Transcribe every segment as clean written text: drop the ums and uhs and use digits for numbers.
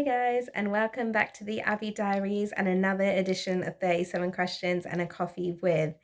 Hey guys, and welcome back to the Abby Diaries and another edition of 37 Questions and a Coffee with.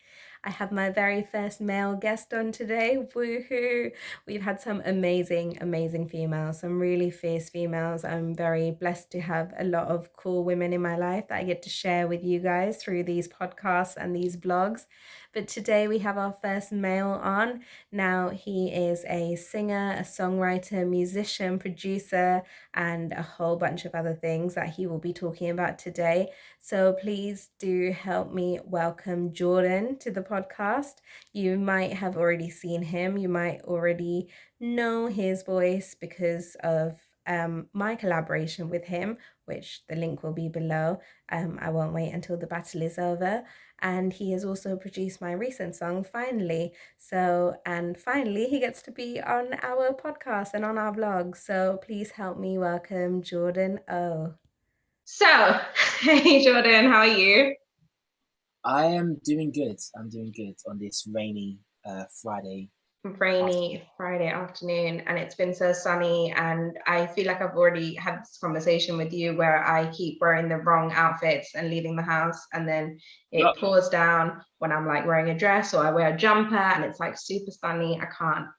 I have my very first male guest on today. Woohoo! We've had some amazing females, some really fierce females. I'm very blessed to have a lot of cool women in my life that I get to share with you guys through these podcasts and these vlogs. But today we have our first male on. Now, he is a singer, a songwriter, musician, producer, and a whole bunch of other things that he will be talking about today. So please do help me welcome Jordan to the podcast. You might have already seen him. You might already know his voice because of my collaboration with him, which the link will be below. I won't wait until the battle is over. And he has also produced my recent song, Finally. And finally, he gets to be on our podcast and on our vlog. So please help me welcome Jordan O. So, hey Jordan, how are you? I am doing good. I'm doing good on this rainy Friday. Friday afternoon, and it's been so sunny, and I feel like I've already had this conversation with you where I keep wearing the wrong outfits and leaving the house, and then it pours down when I'm like wearing a dress or I wear a jumper and it's like super sunny. I can't.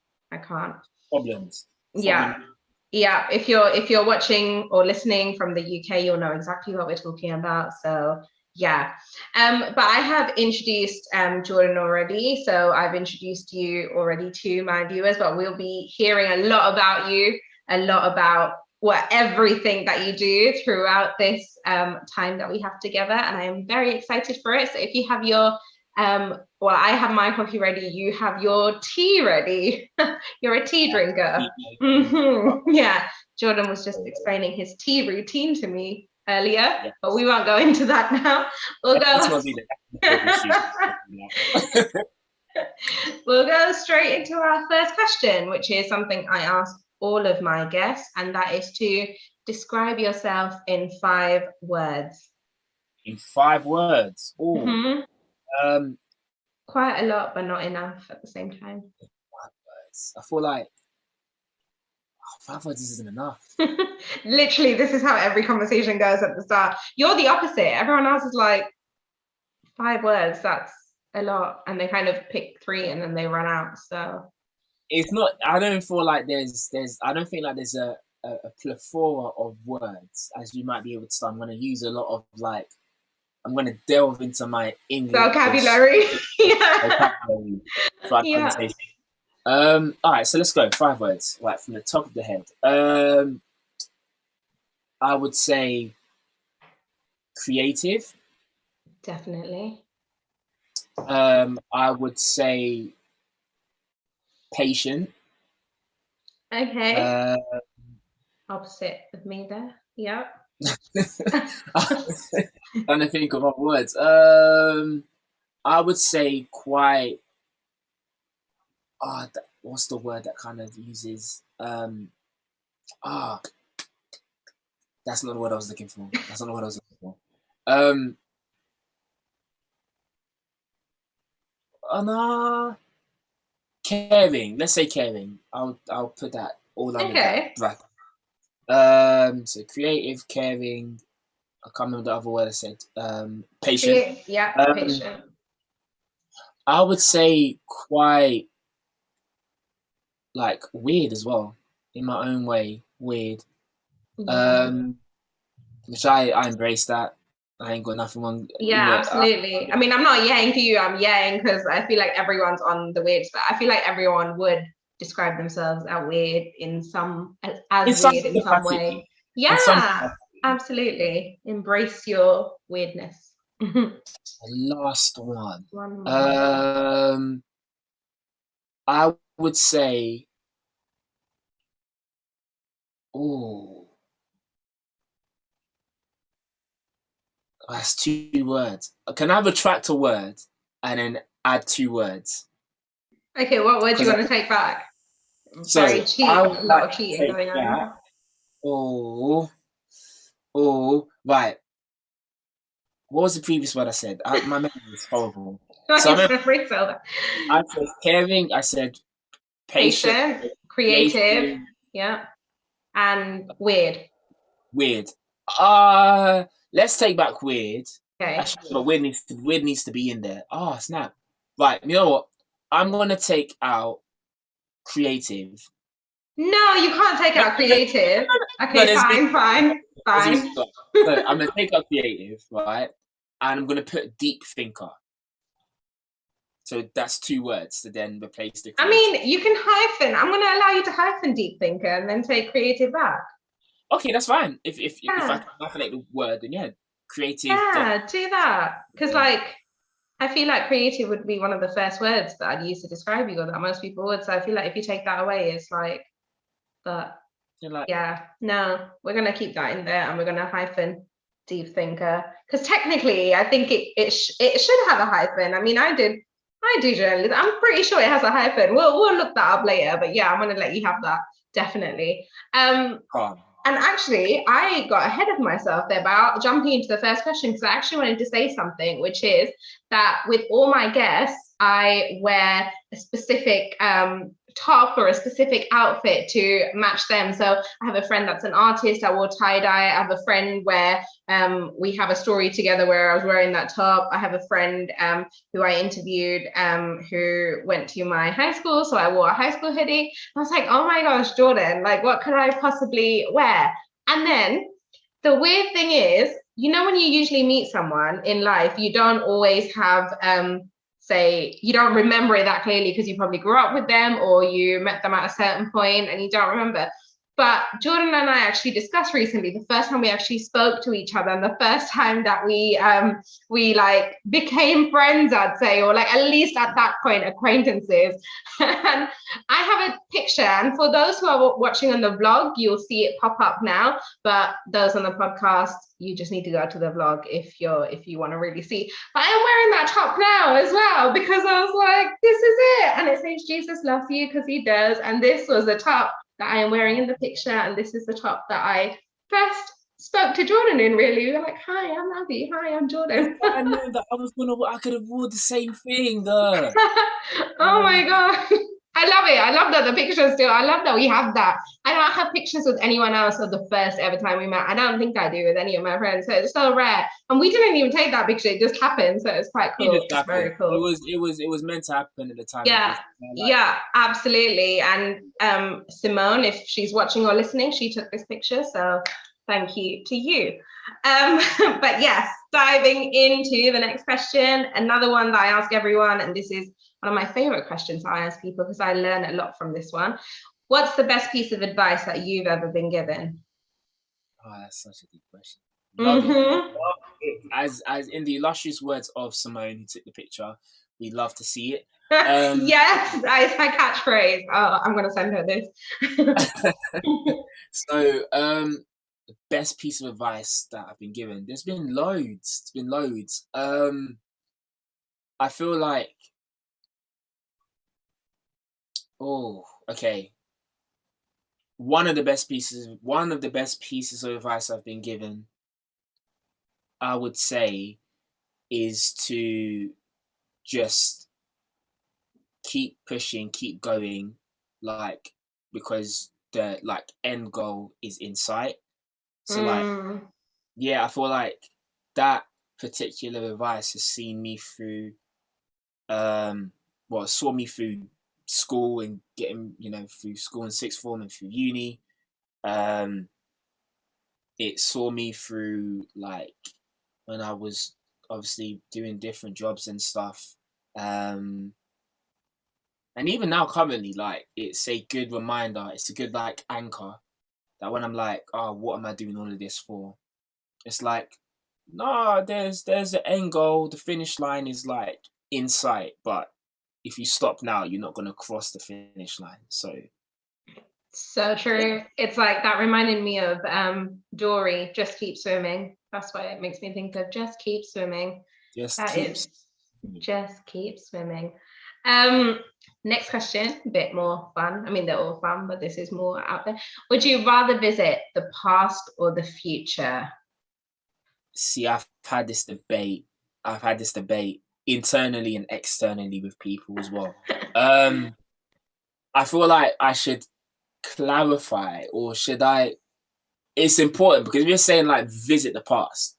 Problems. Yeah. If you're watching or listening from the UK, you'll know exactly what we're talking about. So yeah. But I have introduced Jordan already. So I've introduced you already to my viewers, but we'll be hearing a lot about you, a lot about everything that you do throughout this time that we have together. And I am very excited for it. So if you have your I have my coffee ready, you have your tea ready. You're a tea drinker. Yeah, Jordan was just explaining his tea routine to me earlier, but we won't go into that now. We'll go straight into our first question, which is something I ask all of my guests, and that is to describe yourself in 5 words. In 5 words? Oh. Quite a lot, but not enough at the same time. 5 words. I feel like 5 words isn't enough. Literally, this is how every conversation goes at the start. You're the opposite. Everyone else is like 5 words. That's a lot, and they kind of pick 3 and then they run out. So it's not. I don't feel like there's. I don't think like there's a plethora of words as you might be able to. So I'm going to use a lot of like. I'm going to delve into my English vocabulary. Vocabulary for our conversation. All right, so let's go. 5 words, right from the top of the head. I would say creative. Definitely. I would say patient. Okay. Opposite of me there. Yeah. Trying to think of other words. I would say quite. What's the word that kind of uses? That's not the word I was looking for. Caring. Let's say caring. I'll put that all under that bracket. So creative, caring. I can't remember the other word I said. Patient. Patient. I would say quite like weird as well, in my own way. Weird. Which I embrace that. I ain't got nothing wrong. Absolutely. I mean, I'm not yaying to you. I'm yaying because I feel like everyone's on the weird stuff. I feel like everyone would describe themselves as weird in some way. Yeah, absolutely. Embrace your weirdness. The last one. I would say, that's 2 words. Can I retract a word and then add 2 words? Okay, what word do you want to take back? Very cheap. A lot of cheating going on. Right. What was the previous word I said? My memory is horrible. I said caring. I said patient, creative, and weird. Weird. Let's take back weird. Okay. Actually, but weird needs to be in there. Oh snap! Right, you know what? I'm gonna take out creative. No, you can't take out creative. No, Okay, fine. So I'm gonna take out creative, right? And I'm gonna put deep thinker. So that's 2 words to then replace the creative. I mean, you can hyphen. I'm gonna allow you to hyphen deep thinker and then take creative back. Okay, that's fine. If I can hyphenate the word, then yeah, creative. Yeah, do that. Because like I feel like creative would be one of the first words that I'd use to describe you, or that most people would. So I feel like if you take that away, it's like, but yeah, no, we're gonna keep that in there, and we're gonna hyphen deep thinker, because technically, I think it should have a hyphen. I mean, I do journalism. I'm pretty sure it has a hyphen. We'll look that up later, but yeah, I'm gonna let you have that definitely. And actually, I got ahead of myself there by jumping into the first question, because I actually wanted to say something, which is that with all my guests, I wear a specific top or a specific outfit to match them. So I have a friend that's an artist. I wore tie-dye. I have a friend where we have a story together where I was wearing that top. I have a friend who I interviewed who went to my high school. So I wore a high school hoodie. I was like, oh my gosh, Jordan, like what could I possibly wear? And then the weird thing is, you know, when you usually meet someone in life, you don't always have say you don't remember it that clearly because you probably grew up with them or you met them at a certain point and you don't remember. But Jordan and I actually discussed recently the first time we actually spoke to each other and the first time that we like became friends, I'd say, or like at least at that point acquaintances. And I have a picture, and for those who are watching on the vlog, you'll see it pop up now, but those on the podcast, you just need to go to the vlog if you want to really see. But I'm wearing that top now as well because I was like, this is it, and it says Jesus loves you, because he does. And this was the top that I am wearing in the picture, and this is the top that I first spoke to Jordan in. Really, we were like, hi, I'm Abby. Hi, I'm Jordan. I know that I could have worn the same thing. Oh my god, I love it. I love that the picture still. I love that we have that. I don't have pictures with anyone else of the first ever time we met. I don't think I do with any of my friends. So it's so rare. And we didn't even take that picture. It just happened. So it's quite cool. It's very cool. It was meant to happen at the time. Yeah. Yeah, absolutely. And Simone, if she's watching or listening, she took this picture. So thank you to you. But yes, diving into the next question, another one that I ask everyone, and this is one of my favorite questions I ask people because I learn a lot from this one. What's the best piece of advice that you've ever been given? Oh, that's such a deep question. Love it. As in the illustrious words of Simone, who took the picture, we love to see it. Yes, that is my catchphrase. Oh, I'm gonna send her this. So, the best piece of advice that I've been given. There's been loads. It's been loads. I feel like, okay. One of the best pieces of advice I've been given, I would say, is to just keep pushing, keep going, like, because the end goal is in sight. So I feel like that particular advice has seen me through saw me through school and getting, through school in sixth form and through uni. It saw me through when I was obviously doing different jobs and stuff. And even now currently, it's a good reminder, it's a good anchor that when I'm like, oh, what am I doing all of this for? It's like, no, there's an end goal, the finish line is in sight, but if you stop now, you're not gonna cross the finish line. So true. It's like that reminded me of Dory, just keep swimming. That's why it makes me think of just keep swimming. Just keep swimming. Next question, a bit more fun. I mean, they're all fun, but this is more out there. Would you rather visit the past or the future? See, I've had this debate internally and externally with people as well. I feel like I should clarify, or should I it's important because we're saying like visit the past.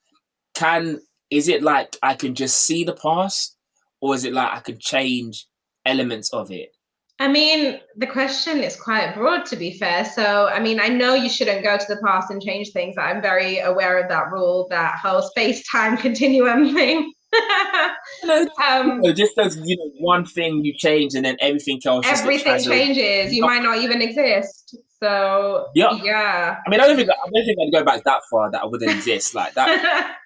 Is it like I can just see the past, or is it like I can change elements of it? I mean, the question is quite broad, to be fair. So, I mean, I know you shouldn't go to the past and change things. I'm very aware of that rule, that whole space-time continuum thing. Just as one thing you change and then everything else everything just changes. You might not even exist. So yeah. I mean, I don't think I'd go back that far that I wouldn't exist. Like that.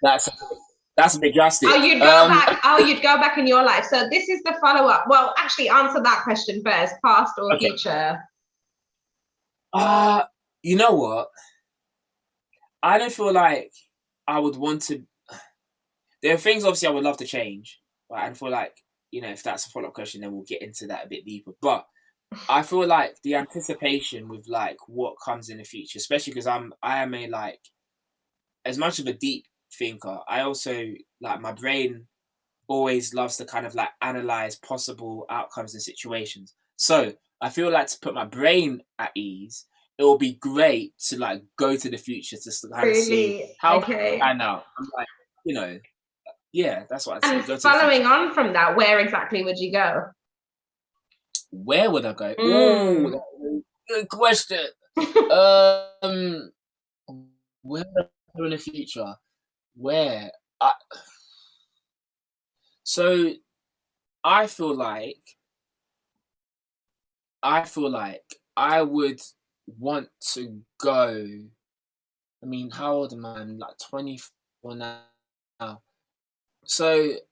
That's a bit drastic. You'd go back. You'd go back in your life. So this is the follow-up. Well, actually, answer that question first: past or future? You know what? I don't feel like I would want to. There are things obviously I would love to change, but I feel like if that's a follow-up question, then we'll get into that a bit deeper. But I feel like the anticipation with like what comes in the future, especially because I am a like as much of a deep thinker. I also like my brain always loves to kind of like analyze possible outcomes and situations. So I feel like to put my brain at ease, it will be great to like go to the future to kind of see how I pan out. I'm like, yeah, that's what I'd say. And following on from that, where exactly would you go? Where would I go? Oh, that's a good question. Where would I go in the future? Where? So I feel like I would want to go. I mean, how old am I? I'm like 24 now. So it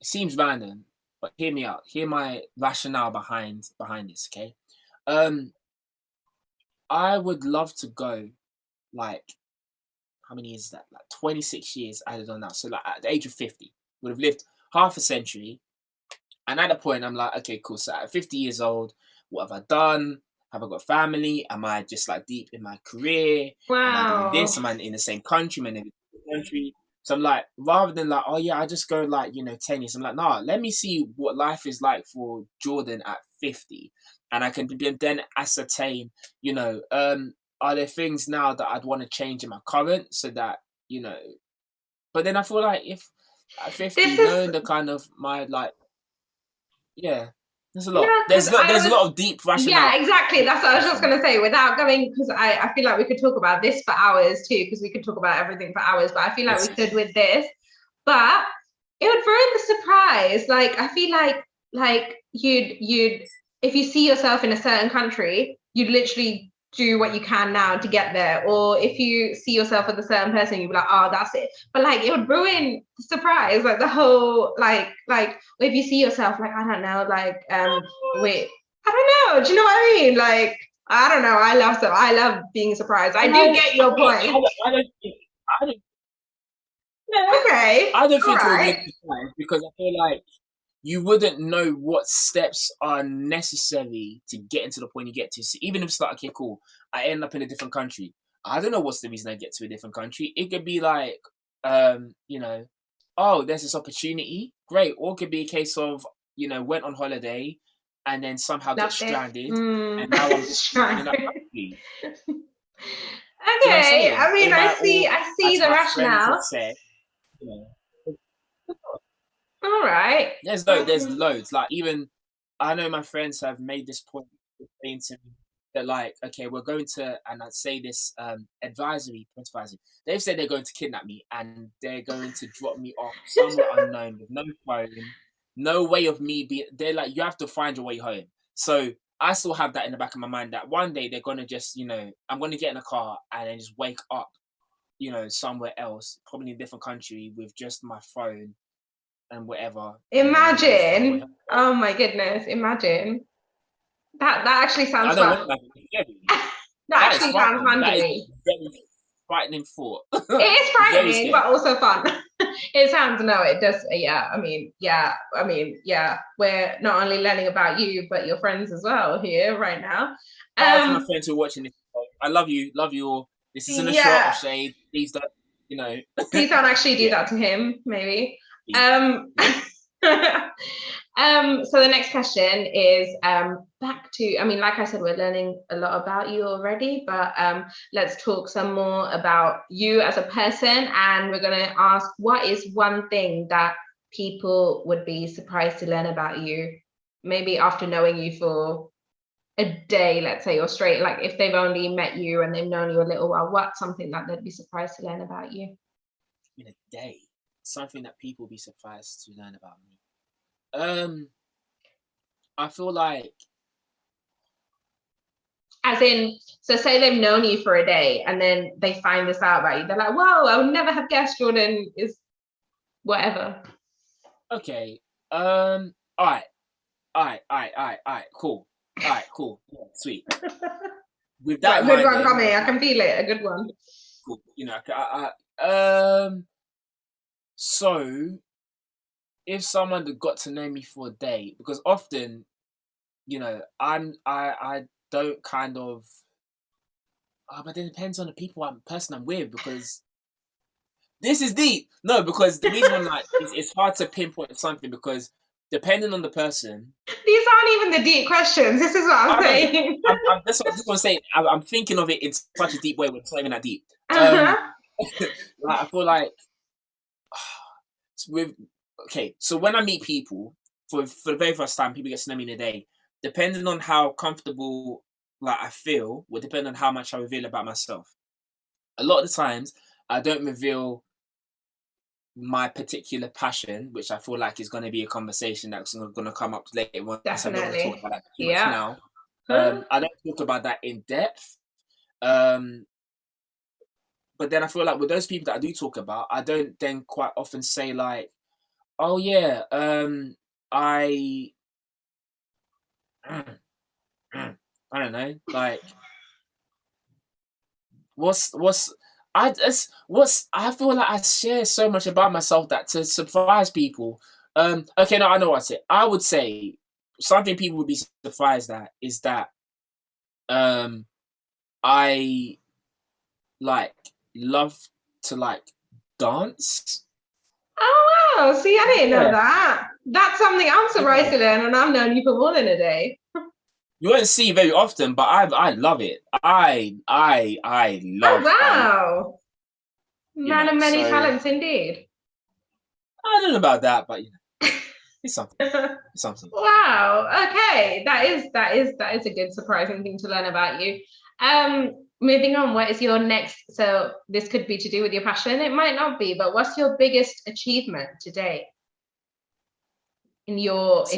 seems random, but hear me out. Hear my rationale behind this, okay? I would love to go like how many years is that? Like 26 years added on now. So like at the age of 50, would have lived half a century. And at a point, I'm like, okay, cool. So at 50 years old, what have I done? Have I got family? Am I just like deep in my career? Wow. Am I doing this? Am I in the same country? Am I in a different country? So I'm like, rather than like, oh yeah, I just go like, 10 years. I'm like, nah, let me see what life is like for Jordan at 50. And I can then ascertain, are there things now that I'd want to change in my current so that, but then I feel like if at 50, knowing the kind of my like, yeah, there's a lot. There's a lot of deep rationale. Yeah, exactly. That's what I was just going to say. Without going, because I feel like we could talk about this for hours too, because we could talk about everything for hours. But I feel like we could with this. But it would ruin the surprise. Like I feel like you'd if you see yourself in a certain country, you'd literally do what you can now to get there. Or if you see yourself with a certain person, you'd be like, oh, that's it. But like it would ruin the surprise, like the whole like if you see yourself like, I don't know, like wait, I don't know. Do you know what I mean? Like, I don't know. I love being surprised. I do get your point. Okay. I don't think it would make you surprised because I feel like you wouldn't know what steps are necessary to get into the point you get to. So even if it's like, okay, cool, I end up in a different country. I don't know what's the reason I get to a different country. It could be like, oh, there's this opportunity. Great. Or it could be a case of, went on holiday and then somehow get stranded. And now I'm just in that country. Okay. I mean, I see the rationale. All right. There's loads. Like even I know my friends have made this point saying to me that like, okay, we're going to, and I'd say this advisory. They've said they're going to kidnap me and they're going to drop me off somewhere unknown with no phone, no way of me being. They're like, you have to find your way home. So I still have that in the back of my mind that one day they're gonna just, I'm gonna get in a car and then just wake up, somewhere else, probably in a different country with just my phone. And whatever. Imagine. Oh my goodness. Imagine. That actually sounds fun. That actually sounds fun to me. Very frightening thought. It is frightening, but also fun. It sounds, it does. Yeah. I mean, we're not only learning about you, but your friends as well here right now. My friends who are watching this, I love you all. This isn't a shot of shade. Please don't, Please don't actually do that to him, maybe. So the next question is back to, I mean, like I said, we're learning a lot about you already, but let's talk some more about you as a person. And we're going to ask, what is one thing that people would be surprised to learn about you? Maybe after knowing you for a day, let's say, or straight, like if they've only met you and they've known you a little while, what's something that they'd be surprised to learn about you? In a day, something that people be surprised to learn about me. I feel like, as in, so say they've known you for a day and then they find this out about you, they're like, whoa, I would never have guessed Jordan is whatever. Okay. All right, cool. All right, cool. Yeah, sweet. With that a good one then, coming, I can feel it, a good one. Cool. You know, so if someone that got to know me for a day, because often, you know, I don't kind of, but it depends on the person I'm with, because this is deep. No, because the reason I'm like, it's hard to pinpoint something, because depending on the person. These aren't even the deep questions. This is what I'm saying. That's what I'm saying. I'm thinking of it in such a deep way, but it's not even that deep. Like, I feel like so when I meet people for the very first time, people get to know me in a day, depending on how comfortable like I feel will depend on how much I reveal about myself. A lot of the times I don't reveal my particular passion, which I feel like is going to be a conversation that's going to come up later on. Definitely. So I don't want to talk about that too much now. I don't talk about that in depth. But then I feel like with those people that I do talk about, I don't then quite often say like, oh yeah, I don't know, like I feel like I share so much about myself that to surprise people. Okay, no, I know what I say. I would say something people would be surprised at is that I like love to like dance. Oh wow! See, I didn't know that. That's something I'm surprised to learn, and I've known you for more than a day. You won't see very often, but I love it. I love. Oh wow! Man of many talents, indeed. I don't know about that, but you know, it's something. It's something. Wow. Okay, that is a good surprising thing to learn about you. Moving on, what is your next? So this could be to do with your passion. It might not be, but what's your biggest achievement today? Biggest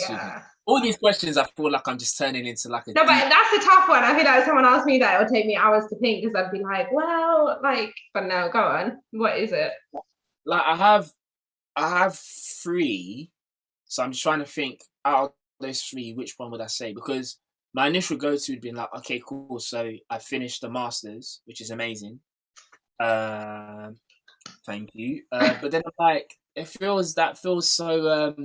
achievement. All these questions, I feel like I'm just turning into like a. No, but that's a tough one. I feel like if someone asked me that, it would take me hours to think, because I'd be like, well, like, but no, go on. What is it? Like I have 3, so I'm just trying to think out of those 3, which one would I say? Because my initial go-to would be like, okay, cool. So I finished the masters, which is amazing. Thank you. But then I'm like, it feels so.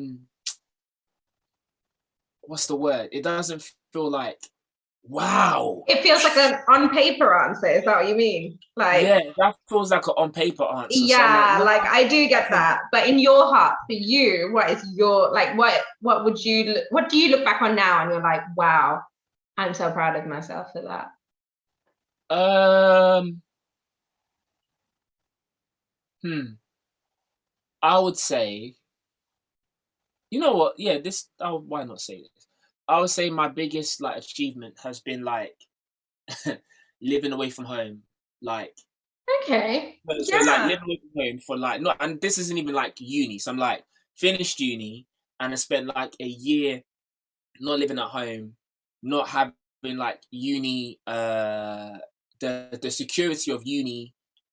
What's the word? It doesn't feel like, wow. It feels like an on paper answer. Is that what you mean? Like, yeah, that feels like an on paper answer. Yeah, so like I do get that. But in your heart, for you, what is your like? What do you look back on now and you're like, wow, I'm so proud of myself for that? I would say, you know what? Yeah, why not say this? I would say my biggest like achievement has been like living away from home. Like, okay, so like living away from home for like not, and this isn't even like uni. So I'm like finished uni and I spent like a year not living at home, not having like uni, the security of uni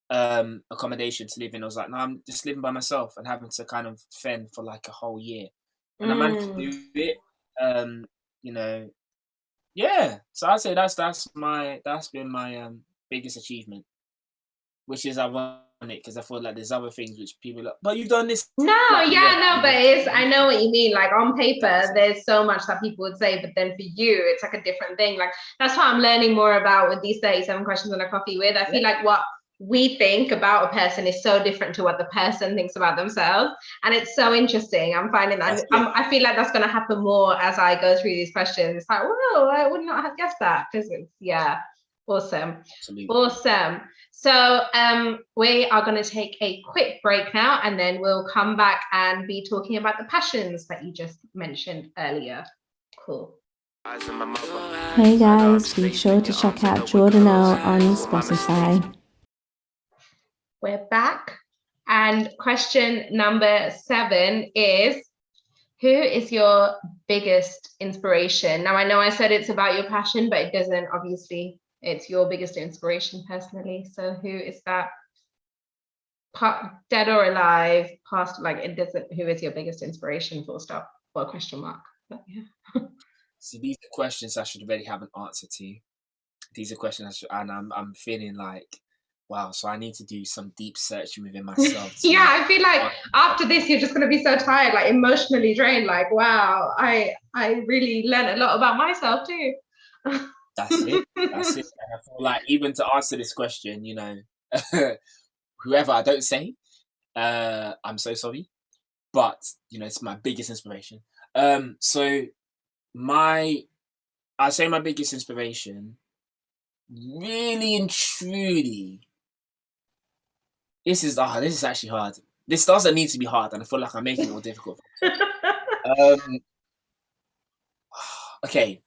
accommodation to live in. I was like, no, I'm just living by myself and having to kind of fend for like a whole year. And I managed to do it. You know, yeah. So I'd say that's been my biggest achievement, which is ironic because I feel like there's other things which people are, but you've done this. No, but I know what you mean. Like on paper, there's so much that people would say, but then for you, it's like a different thing. Like that's what I'm learning more about with these 37 questions on a coffee with. I feel like we think about a person is so different to what the person thinks about themselves. And it's so interesting. I'm finding that I feel like that's going to happen more as I go through these questions. It's like, whoa, I would not have guessed that, because it's, yeah, awesome. Absolutely. Awesome. So we are going to take a quick break now, and then we'll come back and be talking about the passions that you just mentioned earlier. Cool. Hey guys, be sure to check out Jordan O on Spotify. We're back, and question number 7 is, who is your biggest inspiration? Now, I know I said it's about your passion, but it doesn't, obviously. It's your biggest inspiration personally. So who is that? Dead or alive, past, like, it doesn't, who is your biggest inspiration, full stop, or question mark? But, yeah. See, these are questions I should already have an answer to. These are questions and I'm feeling like, wow, so I need to do some deep searching within myself. Yeah, I feel like after this, you're just going to be so tired, like emotionally drained, like, wow, I really learned a lot about myself too. That's it. That's it. And I feel like, even to answer this question, you know, whoever I don't say, I'm so sorry. But, you know, it's my biggest inspiration. So I say my biggest inspiration, really and truly, this is actually hard. This doesn't need to be hard, and I feel like I'm making it more difficult. Okay,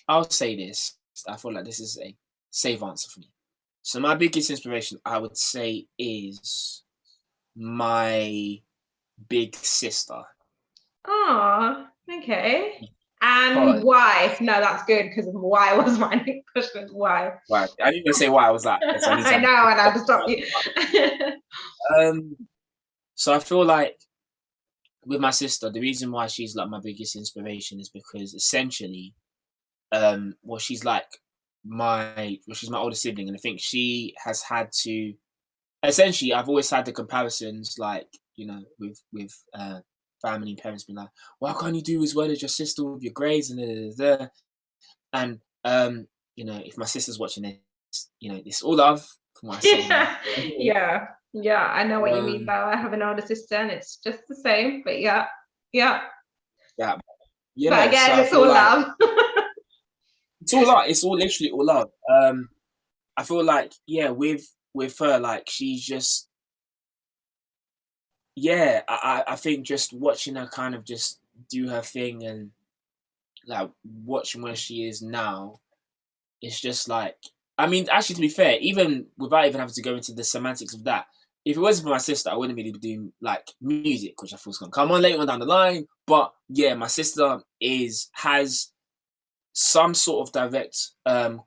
I'll say this. I feel like this is a safe answer for me. So my biggest inspiration, I would say, is my big sister. Oh, okay. And why? No, that's good, because why was my next question. Why? Why? I didn't even say why. I was like, I know, and I had to stop you. So I feel like with my sister, the reason why she's like my biggest inspiration is because essentially, she's like she's my older sibling, and I think she has had to, essentially, I've always had the comparisons, like, you know, with family and parents being like, why can't you do as well as your sister with your grades and and you know, if my sister's watching this, you know, it's all love from what I say. Yeah, I know what you mean though. I have an older sister and it's just the same, but yeah. But again, so it's all love. It's all love. It's all literally all love. I feel like, yeah, with her, like, she's just, yeah, I think just watching her kind of just do her thing, and like watching where she is now, it's just like, I mean, actually, to be fair, even without even having to go into the semantics of that, if it wasn't for my sister, I wouldn't really be doing like music, which I thought was gonna come on later on down the line. But yeah, my sister has some sort of direct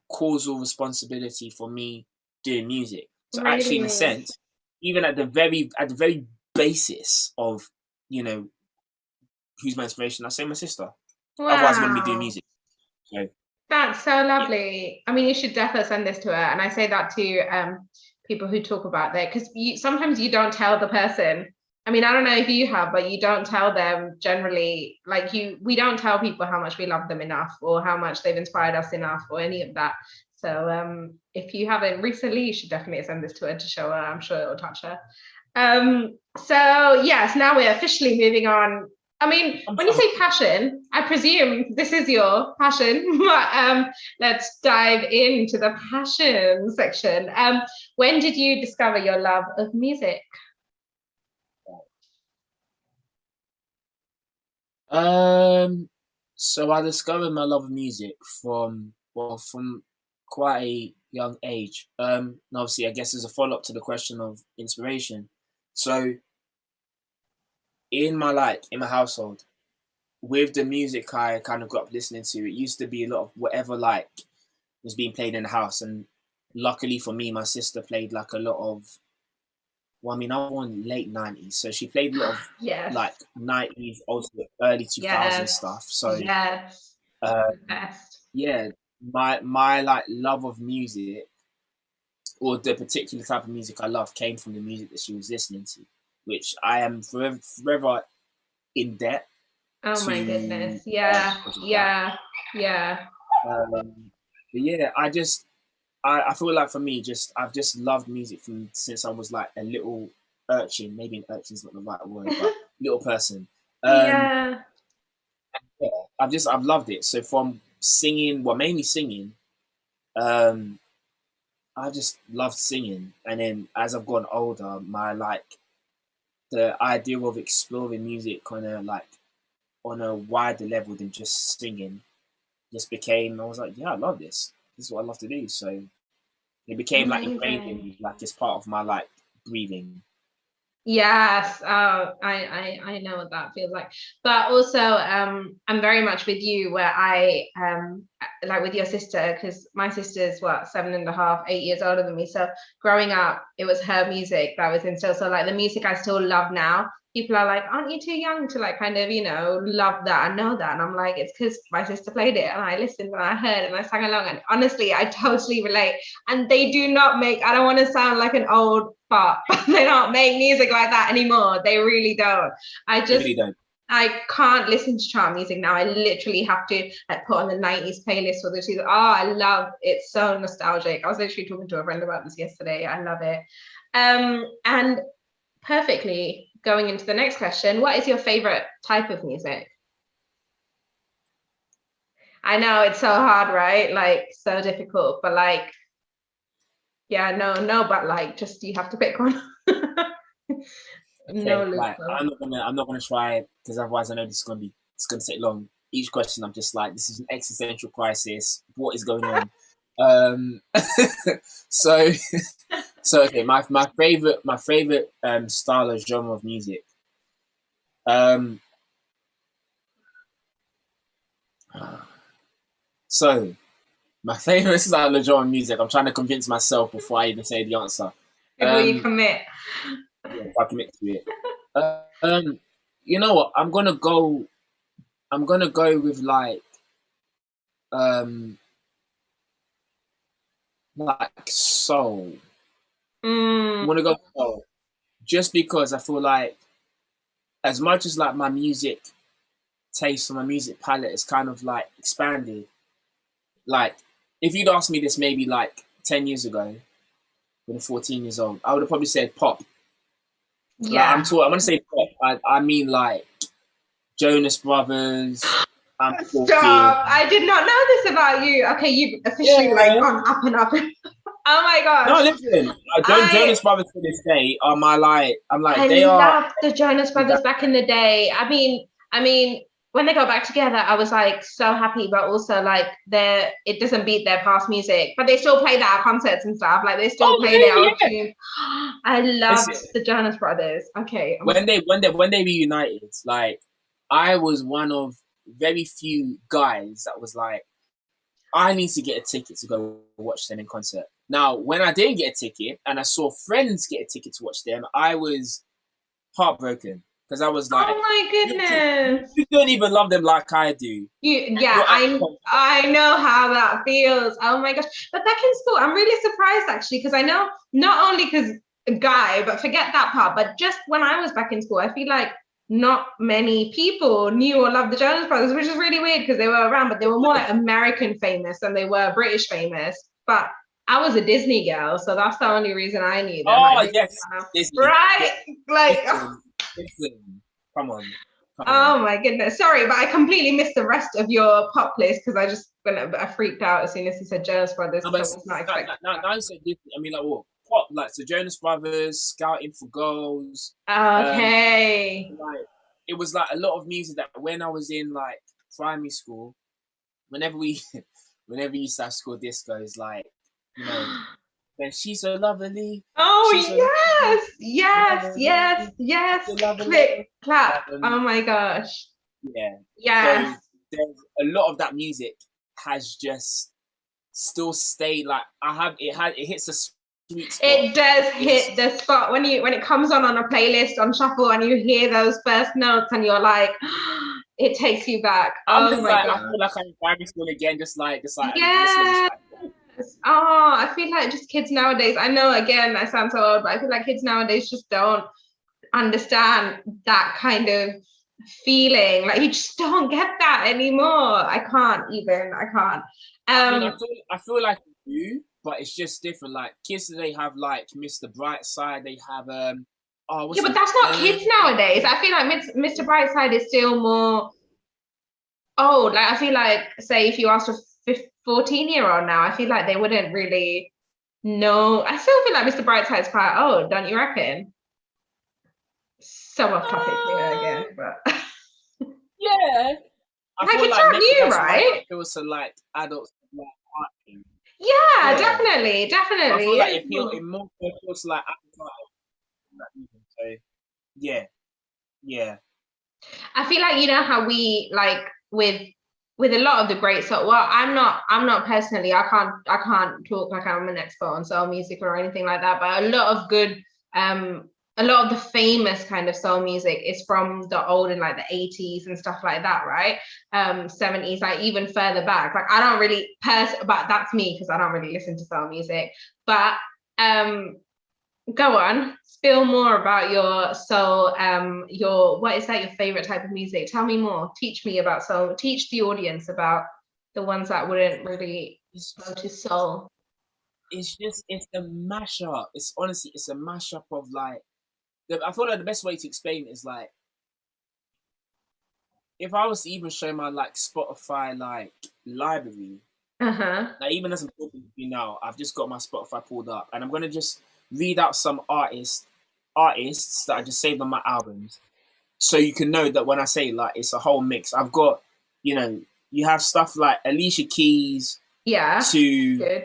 causal responsibility for me doing music. So really? Actually, in a sense, even at the very basis of, you know, who's my inspiration, I say my sister. Wow. Otherwise, I wouldn't be doing music. So, that's so lovely. I mean, you should definitely send this to her. And I say that to people who talk about that, because sometimes you don't tell the person. I mean, I don't know if you have, but you don't tell them generally, like we don't tell people how much we love them enough, or how much they've inspired us enough, or any of that. So if you haven't recently, you should definitely send this to her to show her. I'm sure it will touch her. So yes, now we're officially moving on. I mean, when you say passion, I presume this is your passion, but let's dive into the passion section. When did you discover your love of music? So I discovered my love of music from quite a young age. And obviously, I guess as a follow-up to the question of inspiration. So in my household, with the music I kind of grew up listening to, it used to be a lot of whatever like was being played in the house. And luckily for me, my sister played like a lot of, well, I mean, I'm born late 90s, so she played a lot of like 90s, also early 2000s stuff. So yeah, my like love of music, or the particular type of music I love, came from the music that she was listening to, which I am forever in debt. Oh my goodness! Yeah. But yeah, I feel like for me, I've just loved music since I was like a little urchin. Maybe an urchin's not the right word, but little person. Yeah. Yeah, I've loved it. So from singing, well, mainly singing, I just loved singing. And then as I've gotten older, the idea of exploring music kind of like on a wider level than just singing just became, I was like, yeah, I love this. This is what I love to do. So it became like ingrained in Amazing. me, like it's part of my like breathing. Yes, I know what that feels like. But also, I'm very much with you where I like with your sister, because my sister's what, 7.5, 8 years older than me. So growing up, it was her music that was instilled. So like the music I still love now. People are like, aren't you too young to like kind of, love that and know that? And I'm like, it's because my sister played it and I listened and I heard and I sang along. And honestly, I totally relate. And they do not make, I don't want to sound like an old fart, but they don't make music like that anymore. They really don't. They really don't. I can't listen to chart music now. I literally have to like put on the 90s playlist for the season. Oh, I love it. It's so nostalgic. I was literally talking to a friend about this yesterday. I love it. And perfectly going into the next question, what is your favorite type of music? I know it's so hard, right? Like so difficult, but like, yeah, no, but like, just you have to pick one. No Okay, like loophole. I'm not gonna try because otherwise I know it's gonna take long. Each question I'm just like, this is an existential crisis. What is going on? So okay, my favorite style or genre of music. So my favorite style of genre of music. I'm trying to convince myself before I even say the answer. Before you commit. Yeah, if I commit to it. You know what? I'm gonna go with like soul. I'm gonna go with soul. Just because I feel like as much as like my music taste or my music palette is kind of like expanded. Like if you'd asked me this maybe like 10 years ago when I'm 14 years old, I would have probably said pop. Yeah. Like, I'm gonna say pop. I mean like Jonas Brothers. I'm talking. Stop! I did not know this about you. Okay, you've officially like gone up and up. Oh my gosh! No, listen. Jonas Brothers to this day are my like. I'm like I they are. loved the Jonas Brothers back in the day. I mean, when they got back together, I was like so happy, but also like it doesn't beat their past music. But they still play that at concerts and stuff. Like they still play their old tunes. I loved the Jonas Brothers. Okay. When they reunited, like I was one of very few guys that was like, I need to get a ticket to go watch them in concert. Now, when I didn't get a ticket and I saw friends get a ticket to watch them, I was heartbroken because I was like, oh my goodness, you don't even love them like I do. I know how that feels. Oh my gosh. But back in school, I'm really surprised actually, because I know not only because a guy, but forget that part, but just when I was back in school, I feel like not many people knew or loved the Jonas Brothers, which is really weird because they were around, but they were more like American famous than they were British famous. But I was a Disney girl, so that's the only reason I knew them. Oh, yes. Disney. Right? Like, listen. Come on. Oh my goodness. Sorry, but I completely missed the rest of your pop list because I freaked out as soon as he said Jonas Brothers. No, but I was not expecting. I said Disney. I mean, like what? Pop, like so Jonas Brothers, Scouting for Girls. Okay. Like it was like a lot of music that when I was in like primary school, whenever we used to have school discos, like when she's so lovely. Oh yes. Click, clap. Oh my gosh. Yeah. Yes. So there's a lot of that music has just still stayed like it hits a sweet spot. It does hit the spot when it comes on a playlist on shuffle and you hear those first notes and you're like, it takes you back. Oh my god! I feel like I'm in primary school again, just like yes. Oh, I feel like just kids nowadays. I know again I sound so old, but I feel like kids nowadays just don't understand that kind of feeling. Like you just don't get that anymore. I can't. I feel like you do, but it's just different. Like kids today have like Mr. Brightside. They have yeah, but that's not kids nowadays. I feel like Mr. Brightside is still more old. Like I feel like, say, if you asked a 14-year-old now, I feel like they wouldn't really know. I still feel like Mr. Brightside's quite old, don't you reckon? So off topic here again, but yeah. I like feel it's like not maybe new, that's why right? it feels so like adults like art. Yeah, Yeah. definitely. I feel like it more feels like adults. So yeah. I feel like, you know how we like with a lot of the great so well, I'm not personally, I can't talk like I'm an expert on soul music or anything like that, but a lot of good a lot of the famous kind of soul music is from the old in like the 80s and stuff like that, right? 70s, like even further back. Like I don't really but that's me because I don't really listen to soul music. But go on, spill more about your soul, what is that, your favorite type of music? Tell me more, teach me about soul, teach the audience about the ones that wouldn't really go to soul. It's a mashup. It's honestly, it's a mashup of like, I feel like the best way to explain it is like, if I was to even show my like Spotify like library, like even as I'm talking to you now, I've just got my Spotify pulled up, and I'm gonna just read out some artists that I just saved on my albums, so you can know that when I say like it's a whole mix. I've got, you have stuff like Alicia Keys, to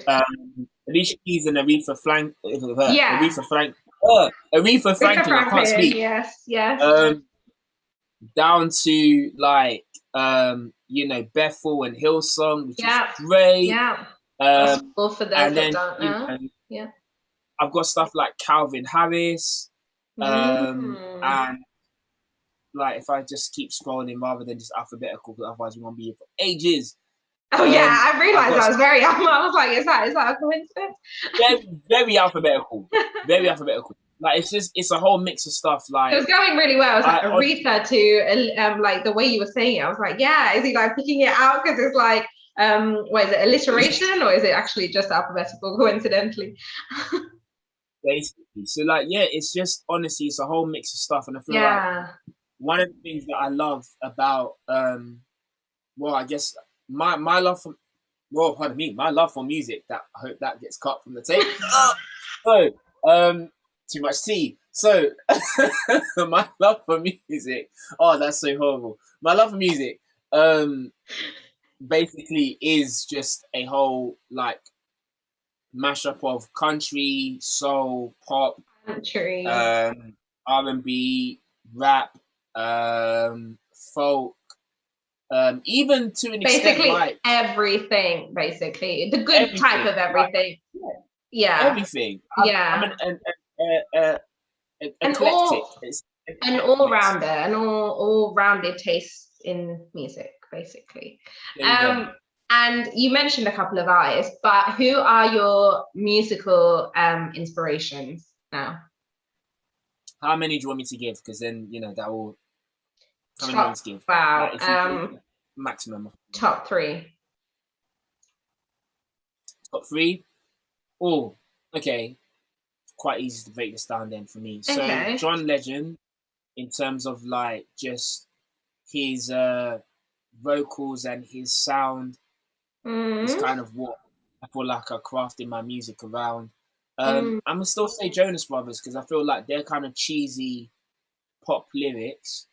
Alicia Keys and Aretha Franklin. Aretha Franklin. I can't speak. Yes. Down to like Bethel and Hillsong, which is great. Yeah. For those and that then don't know. Yeah. I've got stuff like Calvin Harris, and like if I just keep scrolling rather than just alphabetical, because otherwise we won't be here for ages. Oh yeah, I realized I was very. I was like, is that a coincidence? Very, very alphabetical. Very alphabetical. Like it's a whole mix of stuff. Like it was going really well. It was like Aretha to like the way you were saying it. I was like, yeah, is he like picking it out because it's like what is it, alliteration, or is it actually just alphabetical coincidentally? Basically, so like it's just honestly it's a whole mix of stuff, and I feel like one of the things that I love about I guess my love for my love for music, that I hope that gets cut from the tape. So too much tea. So my love for music, that's so horrible. My love for music basically is just a whole like mashup of country, soul, pop, R&B, rap, folk, even to an extent like everything, basically the good type of everything. Like, everything. I'm an eclectic, an all-rounder, an all-rounded taste in music, basically. And you mentioned a couple of artists, but who are your musical inspirations now? How many do you want me to give? Because then that will. How many do you want me to give? Wow. Like maximum. Top 3. Top 3. Oh, okay. Quite easy to break this down then for me. So John Legend, in terms of like just his vocals and his sound, is kind of what I feel like I crafted my music around. I'm gonna still say Jonas Brothers because I feel like their kind of cheesy pop lyrics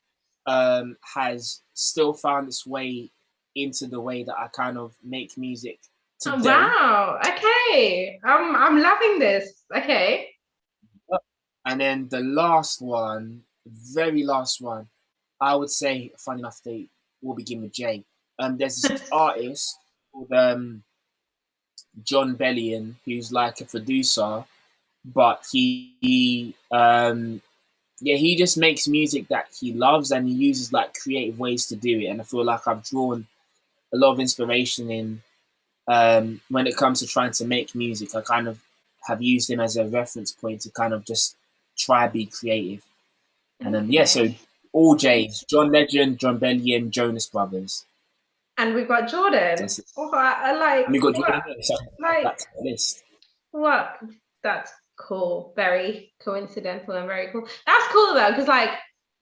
has still found its way into the way that I kind of make music today. Oh, wow. Okay. I'm loving this. Okay. And then the last one, very last one, I would say, funny enough, they will begin with J. There's this artist called John Bellion, who's like a producer, but he just makes music that he loves, and he uses like creative ways to do it. And I feel like I've drawn a lot of inspiration in when it comes to trying to make music. I kind of have used him as a reference point to kind of just try be creative. And so all J's: John Legend, John Bellion, Jonas Brothers. And we've got Jordan. I like. And we got Jordan. Like, list. What? That's cool. Very coincidental and very cool. That's cool though, because like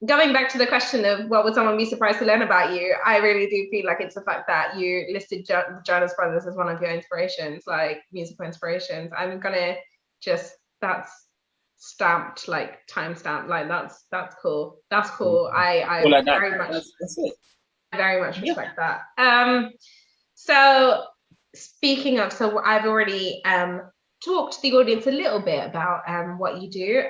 going back to the question of what would someone be surprised to learn about you, I really do feel like it's the fact that you listed Jonas Brothers as one of your inspirations, like musical inspirations. I'm gonna just, that's stamped, like time stamped, like that's cool. That's cool. I All like that. very much, That's it. very much respect that. So speaking of, so I've already talked to the audience a little bit about what you do.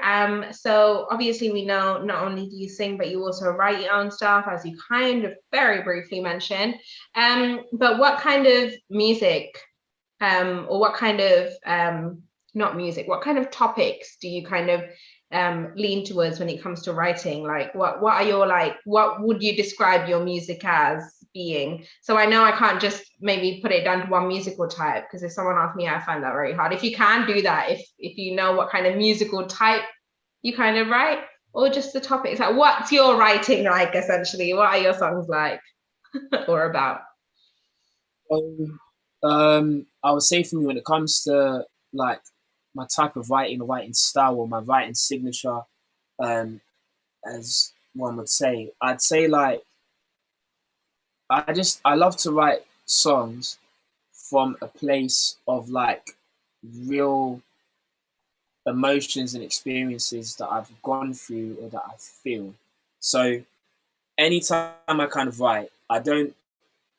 So obviously we know not only do you sing, but you also write your own stuff, as you kind of very briefly mentioned. But what kind of music, or what kind of not music, what kind of topics do you kind of lean towards when it comes to writing? Like what are your, like, what would you describe your music as being? So I know I can't just maybe put it down to one musical type, because if someone asked me, I find that very hard. If you can do that, if you know what kind of musical type you kind of write, or just the topics, like what's your writing like essentially? What are your songs like or about? I would say for me, when it comes to like my type of writing style, or my writing signature, as one would say, I'd say like I love to write songs from a place of like real emotions and experiences that I've gone through or that I feel. So anytime I kind of write, I don't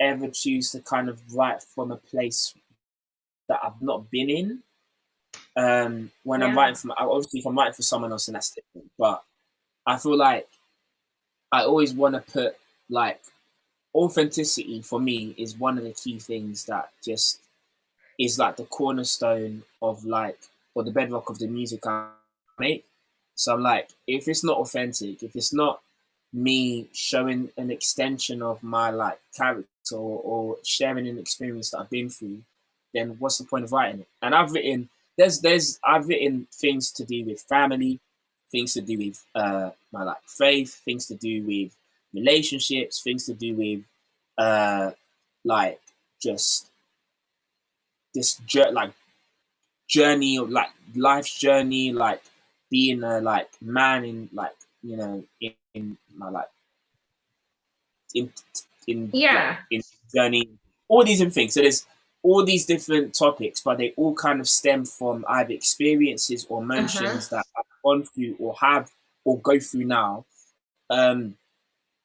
ever choose to kind of write from a place that I've not been in. When I'm writing from, obviously if I'm writing for someone else, then that's different. But I feel like I always want to put like authenticity for me is one of the key things that just is like the cornerstone of like, or the bedrock of the music I make. So I'm like, if it's not authentic, if it's not me showing an extension of my like character, or sharing an experience that I've been through, then what's the point of writing it? And I've written I've written things to do with family, things to do with my like faith, things to do with relationships, things to do with like just this like journey of like life's journey, like being a like man in like, you know, in my like in like, in journey, all these different things. So there's all these different topics, but they all kind of stem from either experiences or emotions that I've gone through or have or go through now.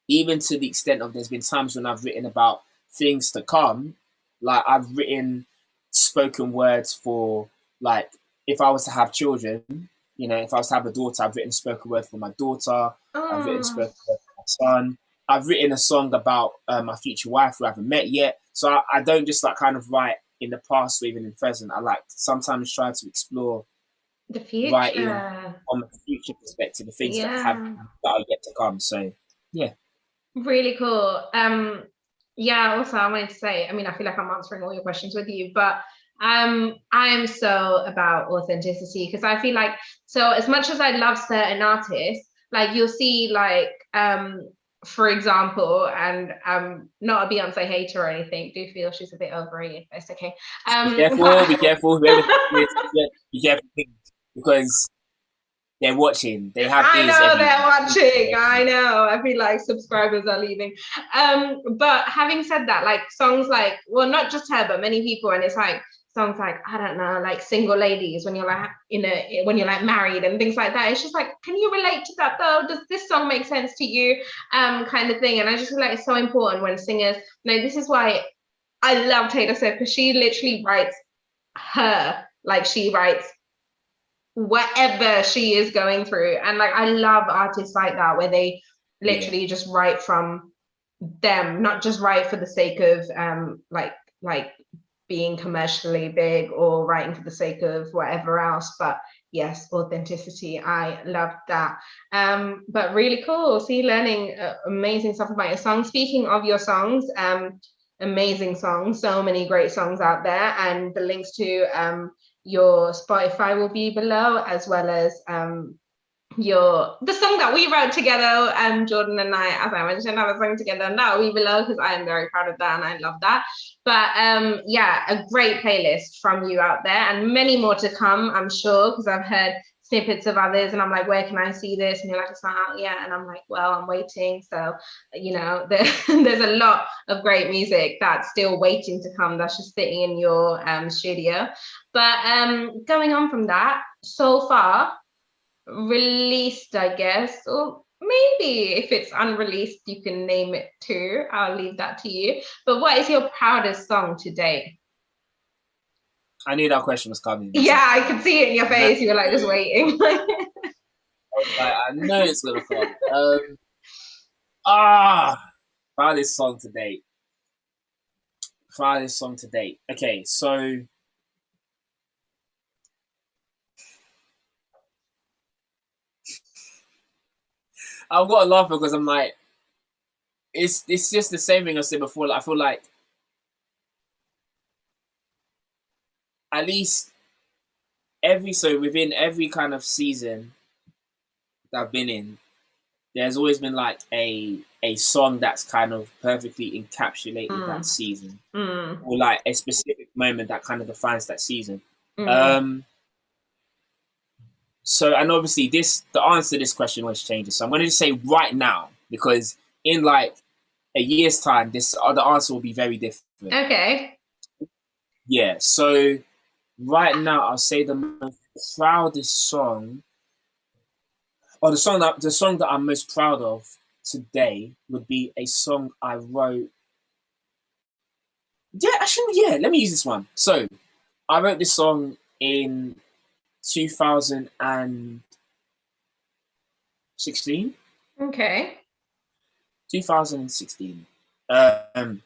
Even to the extent of there's been times when I've written about things to come. Like I've written spoken words for like, if I was to have children, you know, if I was to have a daughter, I've written spoken word for my daughter. I've written spoken word for my son. I've written a song about my future wife who I haven't met yet. So I don't just like kind of write in the past or even in the present. I like sometimes try to explore The future. writing from a future perspective, the things that are yet to come. So yeah. Really cool. Also I wanted to say, I mean, I feel like I'm answering all your questions with you, but I'm so about authenticity, because I feel like, so as much as I love certain artists, like you'll see like for example, and I'm not a Beyonce hater or anything, do feel she's a bit overrated, but it's okay. Be careful, whoever be careful, because they're watching. They have I ears know everywhere. they're watching. I know. I feel like subscribers are leaving. But having said that, like songs like, well, not just her, but many people, and it's like songs like, I don't know, like Single Ladies, when you're like when you're like married and things like that. It's just like, can you relate to that though? Does this song make sense to you? Kind of thing. And I just feel like it's so important when singers, this is why I love Taylor Swift, because she literally writes her, like she writes whatever she is going through. And like I love artists like that, where they literally just write from them, not just write for the sake of like being commercially big or writing for the sake of whatever else. But yes, authenticity, I love that. But really cool, see, learning amazing stuff about your songs. Speaking of your songs, amazing songs, so many great songs out there, and the links to your Spotify will be below, as well as the song that we wrote together, Jordan and I, as I mentioned, have a song together, and that will be below because I am very proud of that and I love that. But yeah, a great playlist from you out there, and many more to come, I'm sure, because I've heard snippets of others and I'm like, where can I see this? And you're like, it's not out yet. And I'm like, well, I'm waiting. So, you know, there's a lot of great music that's still waiting to come, that's just sitting in your studio. But going on from that, so far, released, I guess, or maybe if it's unreleased, you can name it too. I'll leave that to you. But what is your proudest song to date? I knew that question was coming. Yeah, I could see it in your face. You were like just waiting. I know it's gonna come. Proudest song to date. Proudest song to date. Okay, so I've got to laugh because I'm like, it's just the same thing I said before. Like, I feel like at least within every kind of season that I've been in, there's always been like a song that's kind of perfectly encapsulated that season, or like a specific moment that kind of defines that season. So, and obviously the answer to this question always changes. So I'm going to just say right now, because in like a year's time, the answer will be very different. Okay. Yeah. So right now, I'll say the most proudest song, or the song that I'm most proud of today would be a song I wrote. Yeah, let me use this one. So I wrote this song in 2016. Okay. 2016. And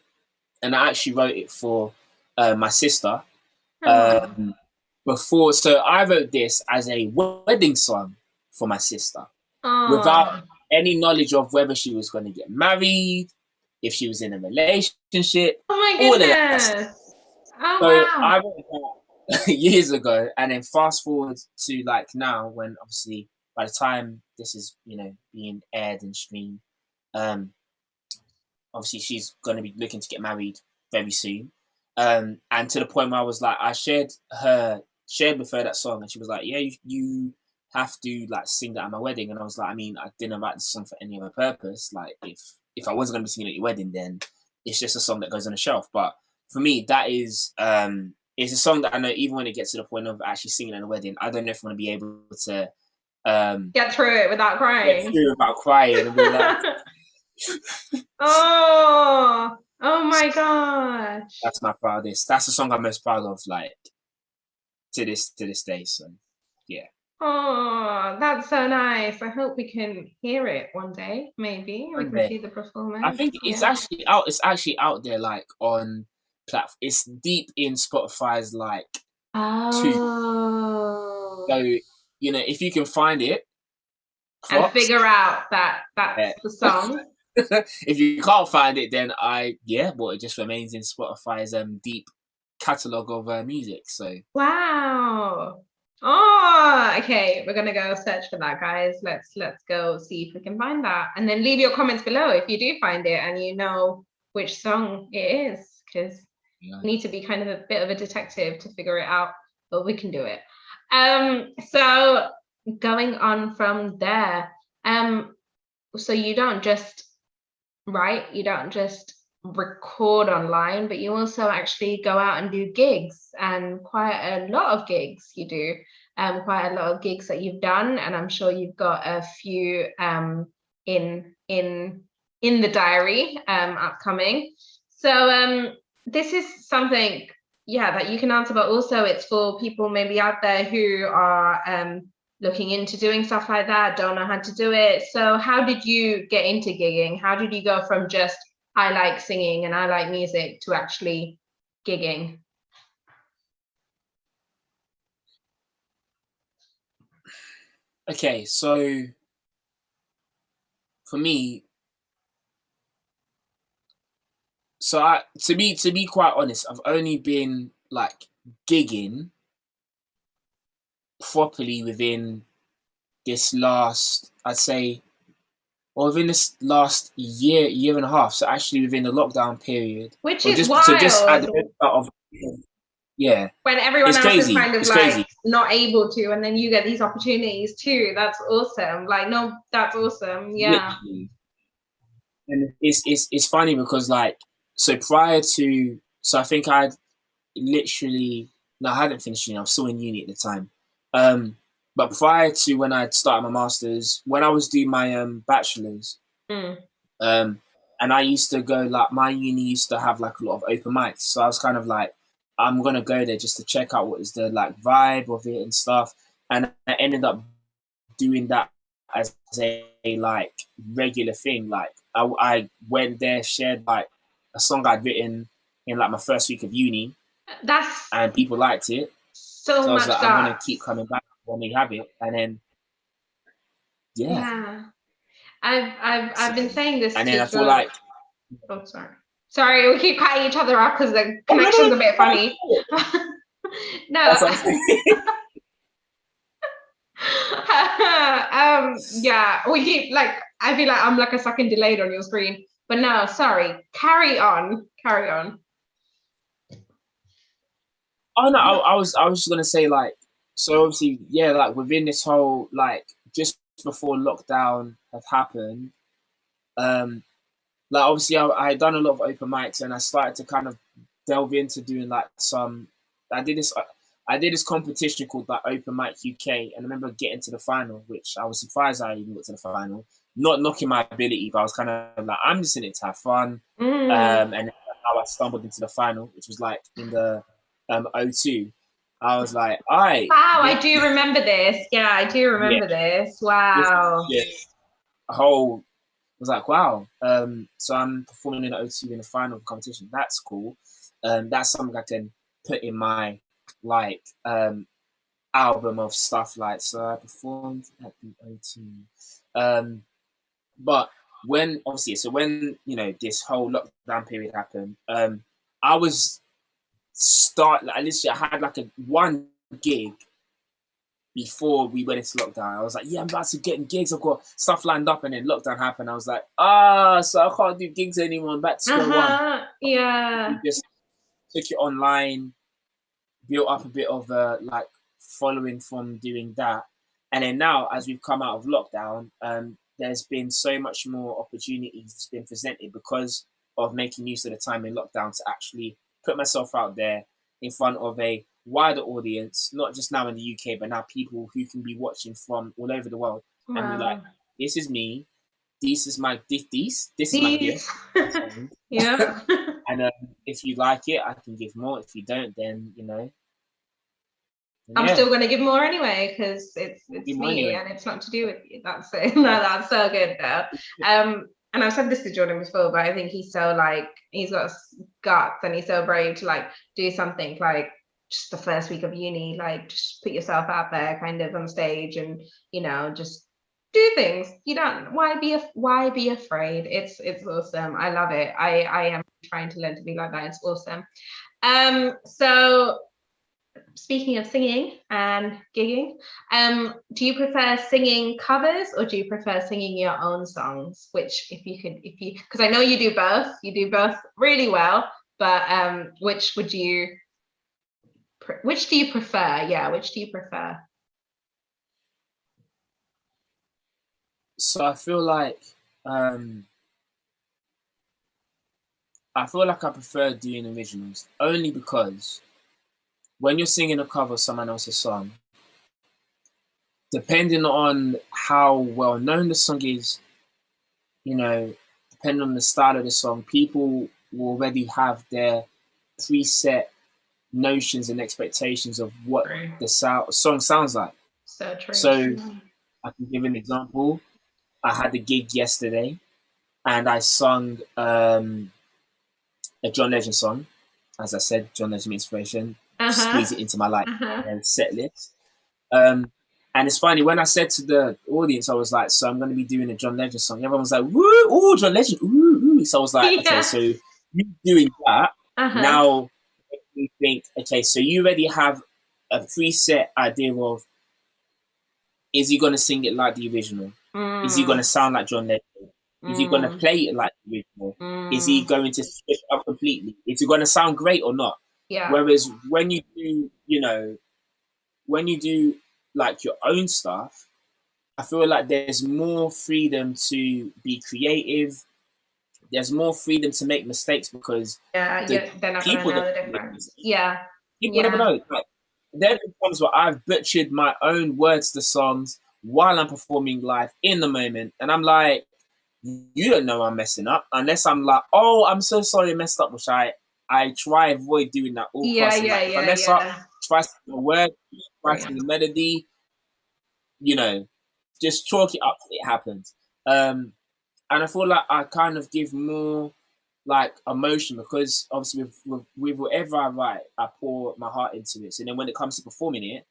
I actually wrote it for my sister. Before, so I wrote this as a wedding song for my sister, without any knowledge of whether she was going to get married, if she was in a relationship. Oh my all of that goodness. stuff. Oh So wow. I wrote that years ago, and then fast forward to like now, when obviously by the time this is, you know, being aired and streamed, obviously she's going to be looking to get married very soon. And to the point where I was like, I shared with her that song, and she was like, yeah, you have to like sing that at my wedding. And I was like, I mean, I didn't write the song for any other purpose. Like, if I wasn't going to be singing at your wedding, then it's just a song that goes on a shelf. But for me, that is it's a song that I know even when it gets to the point of actually singing at a wedding, I don't know if I'm going to be able to get through it without crying. And be like, oh my gosh. That's my proudest. That's the song I'm most proud of, like to this day. So yeah. Oh, that's so nice. I hope we can hear it one day. Maybe we can see the performance. I think it's actually out. It's actually out there, like on platform. It's deep in Spotify's like. Oh. So you know, if you can find it and figure out that that's the song. If you can't find it, then it just remains in Spotify's deep catalog of music. So wow. Oh, okay. We're gonna go search for that, guys. Let's go see if we can find that, and then leave your comments below if you do find it and you know which song it is, because you need to be kind of a bit of a detective to figure it out, but we can do it. So going on from there, so you don't just write, you don't just record online, but you also actually go out and do gigs, and quite a lot of gigs you do, quite a lot of gigs that you've done, and I'm sure you've got a few in the diary upcoming. So this is something that you can answer, but also it's for people maybe out there who are looking into doing stuff like that, don't know how to do it. So how did you get into gigging? How did you go from just I like singing and I like music to actually gigging? Okay, so for me, to be quite honest, I've only been like gigging properly within this last, I'd say, or within this last year and a half. So actually within the lockdown period, which or is just so just at the wild. start of yeah, When everyone it's else crazy. is kind of It's like crazy. not able to, and then you get these opportunities too. That's awesome. Like, no, that's awesome. Yeah. Literally. And it's funny because like, so prior to, so I think I hadn't finished uni. I was still in uni at the time. But prior to when I started my masters, when I was doing my bachelor's, and I used to go, like, my uni used to have like a lot of open mics. So I was kind of like, I'm gonna go there just to check out what is the like vibe of it and stuff. And I ended up doing that as a like regular thing. Like I went there, shared like a song I'd written in like my first week of uni, That's and people liked it. so So I was much like, I'm gonna guts. keep coming back when we have it, and then Yeah. I've been saying this and to then I feel George. like, Oh, sorry, we keep cutting each other off because the connection's a bit funny. No. That's what I'm saying. Yeah, we keep like, I feel like I'm like a second delayed on your screen, but no, sorry. Carry on. Oh no, I was just gonna say, like, so obviously, yeah, like within this whole, like, just before lockdown had happened, like obviously I had done a lot of open mics, and I started to kind of delve into doing like some. I did this competition called like Open Mic UK, and I remember getting to the final, which I was surprised I even got to the final. Not knocking my ability, but I was kind of like, I'm just in it to have fun. And how I stumbled into the final, which was like in the O2. I was like, all right. Wow, I do remember this. Yeah, I do remember this. Wow. A whole, I was like, wow. So I'm performing in the O2 in the final of the competition. That's cool. That's something I can put in my like album of stuff. Like, so I performed at the O2. But when obviously, so when this whole lockdown period happened, I was at least I had like one gig before we went into lockdown. I was like, yeah, I'm about to get gigs. I've got stuff lined up, and then lockdown happened. I was like, so I can't do gigs anymore. I'm back to square one. Yeah. We just took it online, built up a bit of like following from doing that, and then now as we've come out of lockdown, there's been so much more opportunities that's been presented because of making use of the time in lockdown to actually put myself out there in front of a wider audience, not just now in the UK, but now people who can be watching from all over the world. Wow. And be like, this is me, this is my gift. Yeah. And if you like it, I can give more. If you don't, then I'm still going to give more anyway because it's me anyway. And it's not to do with you. That's it. No, that's so good though. And I've said this to Jordan before, but I think he's so like, he's got guts and he's so brave to like do something like just the first week of uni, like just put yourself out there kind of on stage and, just do things. You don't, why be afraid? It's awesome. I love it. I am trying to learn to be like that. It's awesome. So speaking of singing and gigging, do you prefer singing covers or do you prefer singing your own songs? Which, because I know you do both really well, but which do you prefer? Yeah, which do you prefer? So I feel like I prefer doing originals only because when you're singing a cover of someone else's song, depending on how well known the song is, depending on the style of the song, people will already have their preset notions and expectations of what the song sounds like. So true. So I can give an example. I had a gig yesterday and I sung a John Legend song. As I said, John Legend inspiration. Squeeze it into my set list. And it's funny, when I said to the audience, I was like, so I'm going to be doing a John Legend song. Everyone was like, woo, ooh, John Legend, ooh, ooh. So I was like, okay, so you doing that, now you think, okay, so you already have a preset idea of Is he gonna sing it like the original? Is he gonna sound like John Legend? Is he gonna play it like the original? Is he going to switch up completely? Is it gonna sound great or not? Yeah. Whereas when you do, when you do like your own stuff, I feel like there's more freedom to be creative. There's more freedom to make mistakes because they're not gonna know the difference. Yeah. People never know. Like, there are times where I've butchered my own words to songs while I'm performing live in the moment, and I'm like, you don't know I'm messing up unless I'm like, oh, I'm so sorry I messed up, which I try avoid doing that all costs. Like, if I mess up, try to sing the word, try to sing the melody, just chalk it up till it happens. And I feel like I kind of give more like emotion because obviously with whatever I write, I pour my heart into it. So then when it comes to performing it,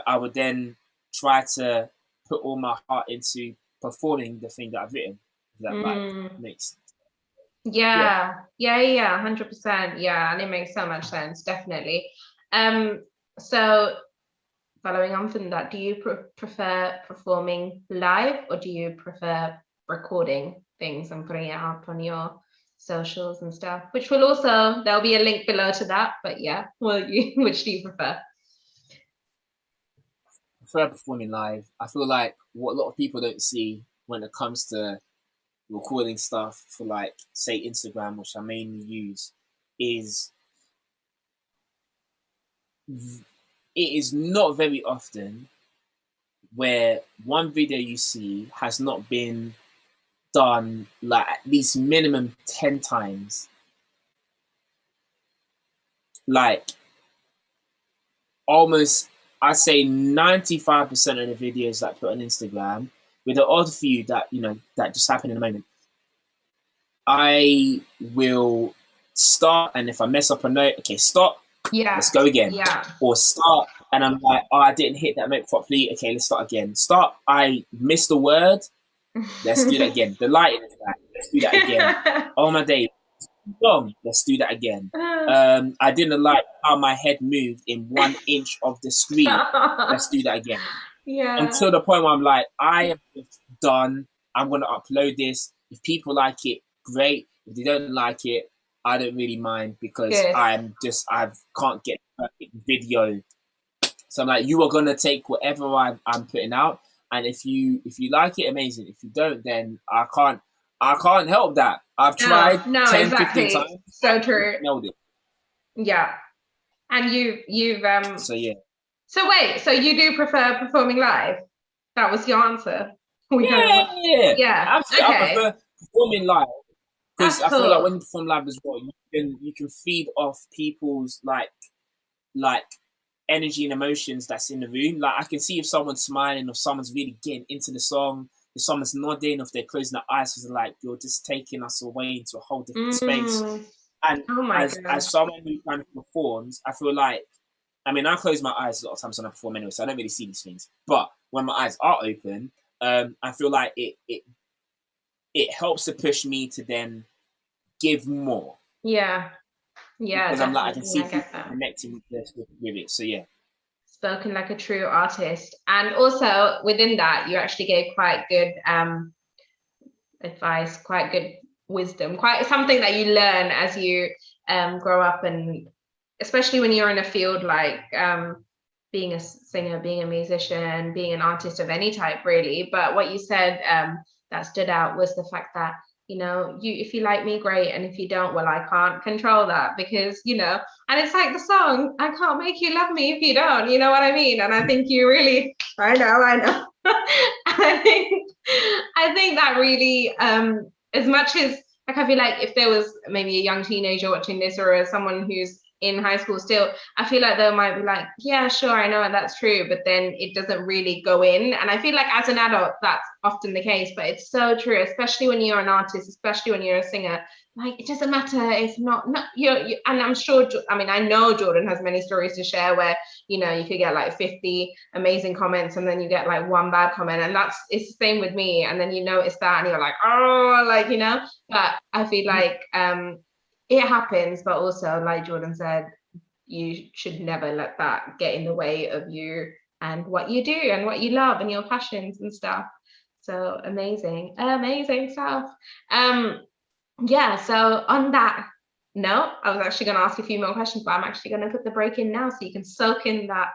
I would then try to put all my heart into performing the thing that I've written. That like makes sense. Yeah, 100%. Yeah, and it makes so much sense, definitely. So following on from that, do you prefer performing live or do you prefer recording things and putting it up on your socials and stuff? Which will also, there'll be a link below to that, but yeah, which do you prefer? I prefer performing live. I feel like what a lot of people don't see when it comes to recording stuff for like say Instagram, which I mainly use, is it is not very often where one video you see has not been done like at least minimum 10 times. Like almost, I say 95% of the videos that I put on Instagram, with the odd few that, that just happen in a moment, I will start, and if I mess up a note, okay, stop, let's go again. Or start, and I'm like, oh, I didn't hit that note properly, okay, let's start again. Start, I missed a word, let's do that again. The lighting is back, let's do that again. Oh my day, let's do that again. I didn't like how my head moved in 1 inch of the screen, let's do that again. Until the point where I'm like, I am just done, I'm going to upload this. If people like it, great. If they don't like it, I don't really mind because I can't get a perfect video. So I'm like, you are going to take whatever I'm putting out, and if you like it, amazing. If you don't, then I can't help that. I've tried 10, 15 times. So true. Nailed it. Yeah. And you've So yeah. So wait, so you do prefer performing live? That was your answer. Yeah. Absolutely. Okay. I prefer performing live because I feel like when you perform live as well, you can feed off people's like energy and emotions that's in the room. Like I can see if someone's smiling, if someone's really getting into the song, if someone's nodding, if they're closing their eyes, because like you're just taking us away into a whole different space. And as someone who kind of performs, I feel like, I mean, I close my eyes a lot of times when I perform anyway, so I don't really see these things. But when my eyes are open, I feel like it helps to push me to then give more. Yeah. Because I'm like, I can see people connecting with it. So yeah. Spoken like a true artist. And also within that, you actually gave quite good advice, quite good wisdom, quite something that you learn as you grow up, and especially when you're in a field like being a singer, being a musician, being an artist of any type really. But what you said that stood out was the fact that, if you like me, great, and if you don't, well, I can't control that, because and it's like the song, I can't make you love me if you don't, you know what I mean? And I think you really, I know I think that really as much as, like, I feel like if there was maybe a young teenager watching this, or someone who's in high school still, I feel like they might be like, yeah, sure, I know that's true, but then it doesn't really go in. And I feel like as an adult, that's often the case, but it's so true, especially when you're an artist, especially when you're a singer. Like, it doesn't matter if not you, and I'm sure, I mean, I know Jordan has many stories to share where, you could get like 50 amazing comments and then you get like one bad comment, and it's the same with me. And then you notice that and you're like, oh, like, but I feel like it happens, but also, like Jordan said, you should never let that get in the way of you and what you do and what you love and your passions and stuff. So amazing stuff. Yeah, so on that note, I was actually going to ask a few more questions, but I'm actually going to put the break in now so you can soak in that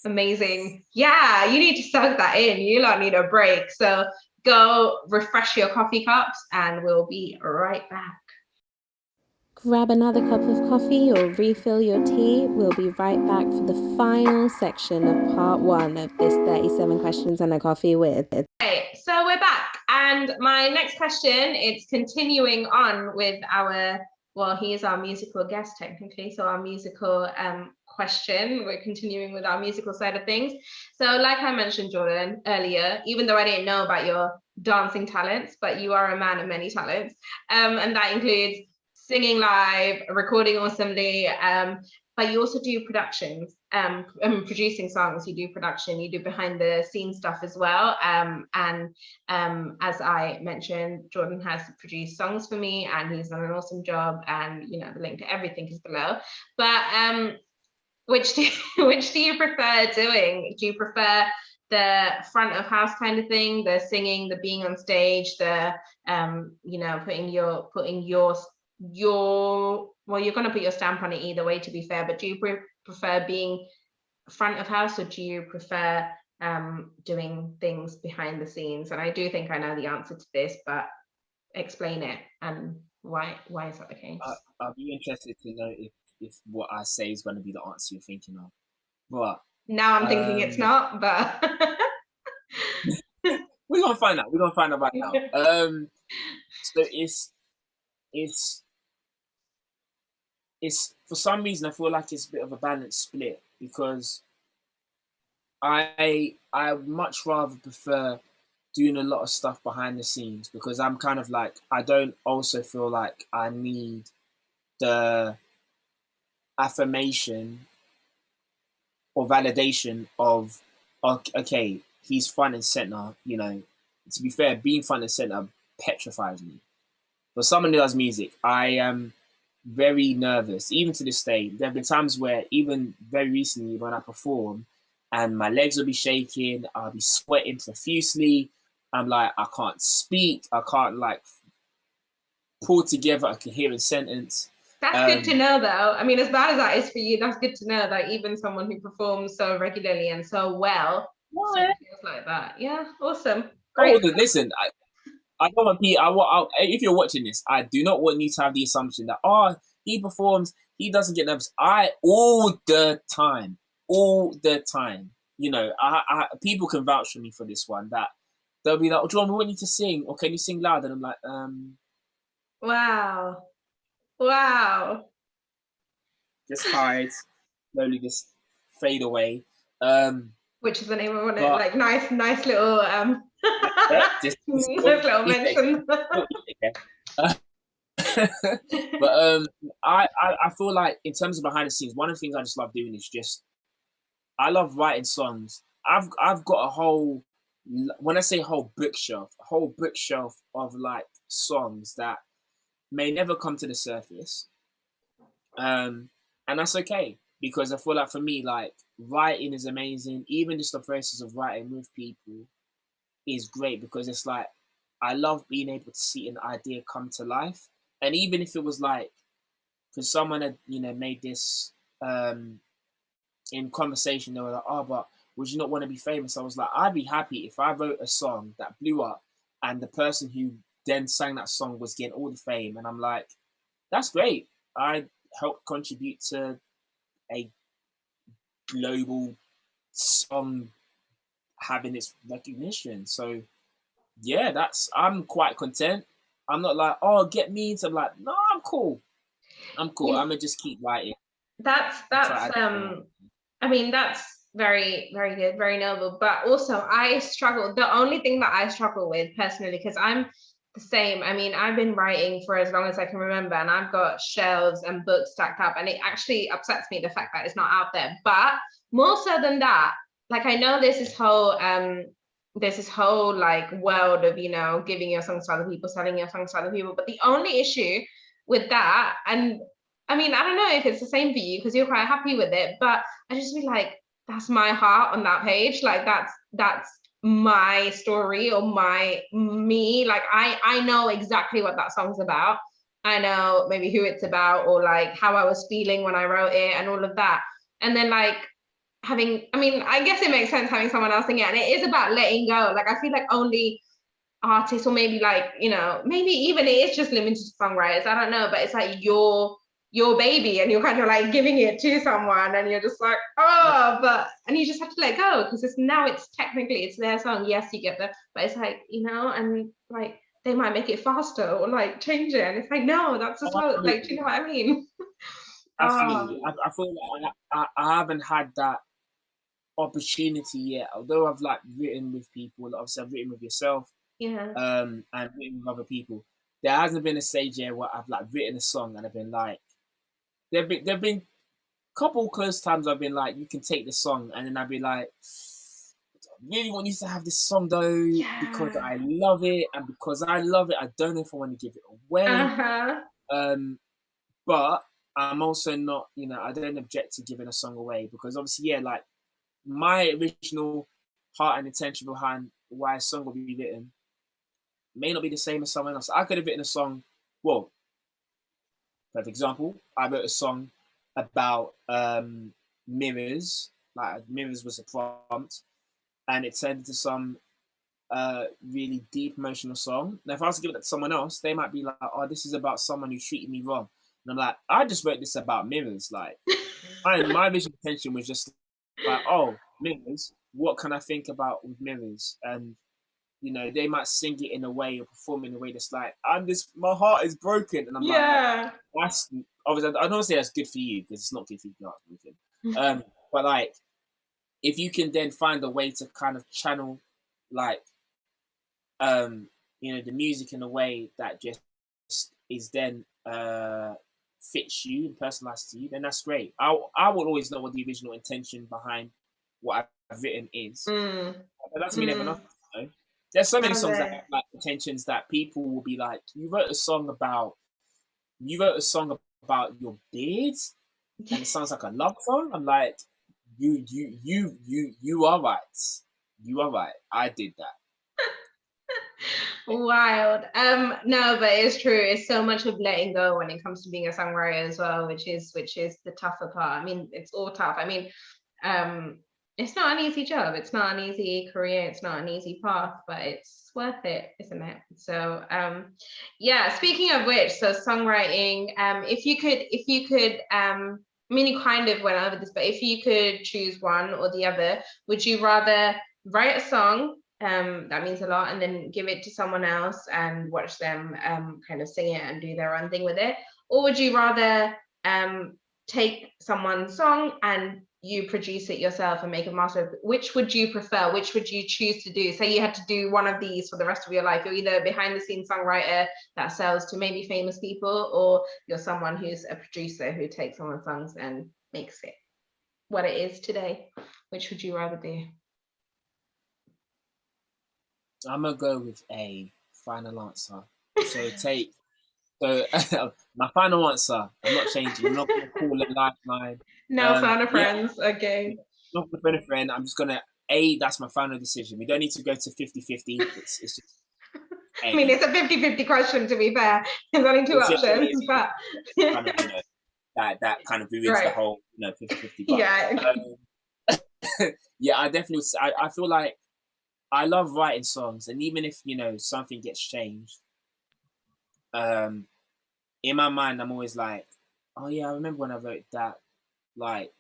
amazing. Yeah, you need to soak that in. You lot need a break. So go refresh your coffee cups and we'll be right back. Grab another cup of coffee or refill your tea. We'll be right back for the final section of part 1 of this 37 questions and a coffee with. Okay, so we're back, and my next question, it's continuing on with our, well, he is our musical guest technically, so our musical question. We're continuing with our musical side of things. So like I mentioned, Jordan, earlier, even though I didn't know about your dancing talents, but you are a man of many talents, and that includes singing live, recording awesomely, but you also do productions, producing songs. You do production, you do behind the scenes stuff as well. And as I mentioned, Jordan has produced songs for me and he's done an awesome job, and you know, the link to everything is below. But which do you prefer doing? Do you prefer the front of house kind of thing, the singing, the being on stage, the you know, putting your well, you're going to put your stamp on it either way, to be fair, but do you prefer being front of house, or do you prefer doing things behind the scenes? And I do think I know the answer to this, but explain it, and why is that the case? I'll be interested to know if what I say is going to be the answer you're thinking of. But now I'm thinking it's not, but we're gonna find out. We're gonna find out right now. So it's for some reason I feel like it's a bit of a balanced split, because I much rather prefer doing a lot of stuff behind the scenes, because I'm kind of like, I don't also feel like I need the affirmation or validation of, okay, he's front and center. You know, to be fair, being front and center petrifies me. For someone who does music, I am very nervous, even to this day. There have been times where, even very recently, when I perform and my legs will be shaking, I'll be sweating profusely. I'm like, I can't speak. I can't like pull together a coherent sentence. That's good to know, though. I mean, as bad as that is for you, that's good to know that even someone who performs so regularly and so well still feels like that. Yeah, awesome. Great. Oh, listen, I don't want people. If you're watching this, I do not want you to have the assumption that he performs, he doesn't get nervous. All the time. You know, people can vouch for me for this one. That they'll be like, "Oh, John, we want you to sing, or can you sing loud?" And I'm like, Wow. Just hide, slowly just fade away. Which is the name of one, like nice little just nice little mention. But I feel like, in terms of behind the scenes, one of the things I just love doing is just, I love writing songs. I've got a whole, when I say a whole bookshelf of like songs that may never come to the surface, and that's okay, because I feel like for me, like, writing is amazing. Even just the process of writing with people is great, because it's like, I love being able to see an idea come to life. And even if it was like, because someone had, you know, made this in conversation, they were like, "Oh, but would you not want to be famous?" I was like, I'd be happy if I wrote a song that blew up and the person who then sang that song was getting all the fame. And I'm like, that's great. I helped contribute to a global song having its recognition. So yeah, I'm quite content. I'm not like, "Oh, get me." I'm like, no, I'm cool. I'm gonna just keep writing. That's I mean, that's very, very good, very noble. But also, I struggle. The only thing that I struggle with personally, because I'm the same. I mean, I've been writing for as long as I can remember, and I've got shelves and books stacked up, and it actually upsets me, the fact that it's not out there. But more so than that, like, I know there's this whole like world of, you know, giving your songs to other people, selling your songs to other people. But the only issue with that, and I mean, I don't know if it's the same for you because you're quite happy with it, but I just feel like that's my heart on that page. Like that's my story or me. Like I know exactly what that song's about. I know maybe who it's about, or like how I was feeling when I wrote it and all of that. And then like having, I mean, I guess it makes sense having someone else sing it. And it is about letting go. Like I feel like only artists, or maybe like, you know, maybe even it is just limited to songwriters, I don't know, but it's like your baby and you're kind of like giving it to someone and you're just like, oh, but and you just have to let go because it's technically it's their song. Yes, you get the, but it's like, you know, and like they might make it faster or like change it, and it's like, no, that's just what, like, do you know what I mean? Absolutely. I feel like I haven't had that opportunity yet, although I've like written with people. Obviously I've written with yourself, Yeah. and written with other people. There hasn't been a stage yet where I've like written a song and I've been like, there've been a couple close times I've been like, you can take the song, and then I'd be like, I really want you to have this song though, because I love it, and because I love it, I don't know if I want to give it away. But I'm also not, you know, I don't object to giving a song away, because obviously, yeah, like my original heart and intention behind why a song will be written may not be the same as someone else. I could have written a song, well, for example, I wrote a song about mirrors, like mirrors was a prompt, and it turned into some really deep emotional song. Now, if I was to give it to someone else, they might be like, oh, this is about someone who treated me wrong. And I'm like, I just wrote this about mirrors. Like, my visual intention was just like, oh, mirrors, what can I think about with mirrors? And, you know, they might sing it in a way or perform in a way that's like, my heart is broken. And I'm like, that's, obviously, I don't say that's good for you, because it's not good for you. But like, if you can then find a way to kind of channel, like, you know, the music in a way that just is then fits you and personalized to you, then that's great. I will always know what the original intention behind what I've written is. But that doesn't mean everyone else knows. There's so many songs that have like intentions that people will be like, you wrote a song about your beard, and it sounds like a love song. I'm like, you are right. You are right. I did that. Wild. No, but it's true. It's so much of letting go when it comes to being a songwriter as well, which is the tougher part. I mean, it's all tough. I mean, it's not an easy job. It's not an easy career. It's not an easy path, but it's worth it, isn't it? So, yeah. Speaking of which, so songwriting. If you could, I mean, you kind of went over this, but if you could choose one or the other, would you rather write a song? That means a lot, and then give it to someone else and watch them kind of sing it and do their own thing with it? Or would you rather take someone's song and you produce it yourself and make a master? Which would you prefer? Which would you choose to do? Say you had to do one of these for the rest of your life. You're either a behind the scenes songwriter that sells to maybe famous people, or you're someone who's a producer who takes someone's songs and makes it what it is today. Which would you rather do? I'm gonna go with a final answer. My final answer. I'm not changing. I'm not gonna call it lifeline. No phone a friends. Okay. Not gonna phone a friend. I'm just gonna that's my final decision. We don't need to go to 50-50. It's just I mean, it's a 50-50 question, to be fair. There's only two options, but kind of, you know, that kind of ruins the whole, you know, 50-50. But, yeah, I definitely I feel like I love writing songs, and even if, you know, something gets changed, in my mind, I'm always like, oh yeah, I remember when I wrote that. Like,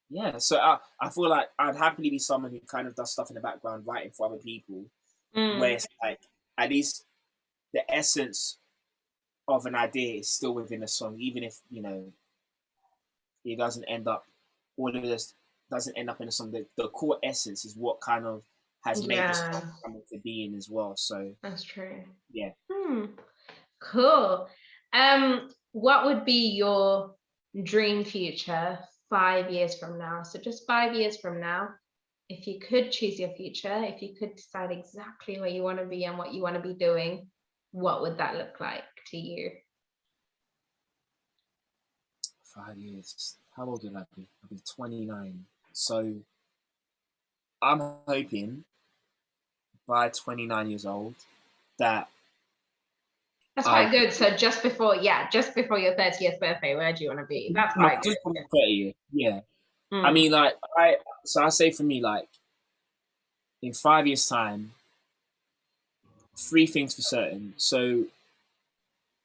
yeah. So I feel like I'd happily be someone who kind of does stuff in the background, writing for other people, where it's like, at least the essence of an idea is still within a song, even if, you know, it doesn't end up, all of this doesn't end up in a song. The core essence is what kind of has made the song come into being as well. So that's true. Yeah. Cool. What would be your dream future 5 years from now? So just 5 years from now, if you could choose your future, if you could decide exactly where you want to be and what you want to be doing, what would that look like to you? 5 years. How old would I be? I'll be 29. So I'm hoping by 29 years old that That's quite good. So just before your 30th birthday, where do you want to be? That's quite good. just for my 30th, yeah. I Mm. mean, like, I say for me, like, in 5 years' time, 3 things for certain. So,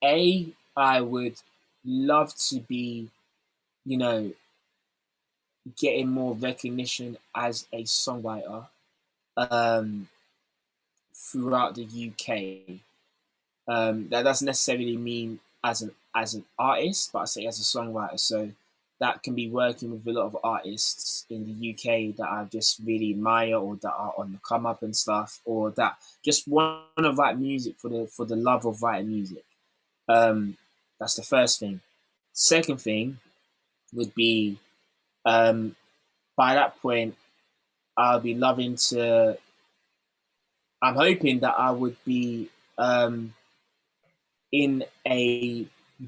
I would love to be, you know, getting more recognition as a songwriter throughout the UK. That doesn't necessarily mean as an artist, but I say as a songwriter. So that can be working with a lot of artists in the UK that I just really admire, or that are on the come up and stuff, or that just want to write music for the love of writing music. That's the first thing. Second thing would be, by that point, I'll be loving to. I'm hoping that I would be in a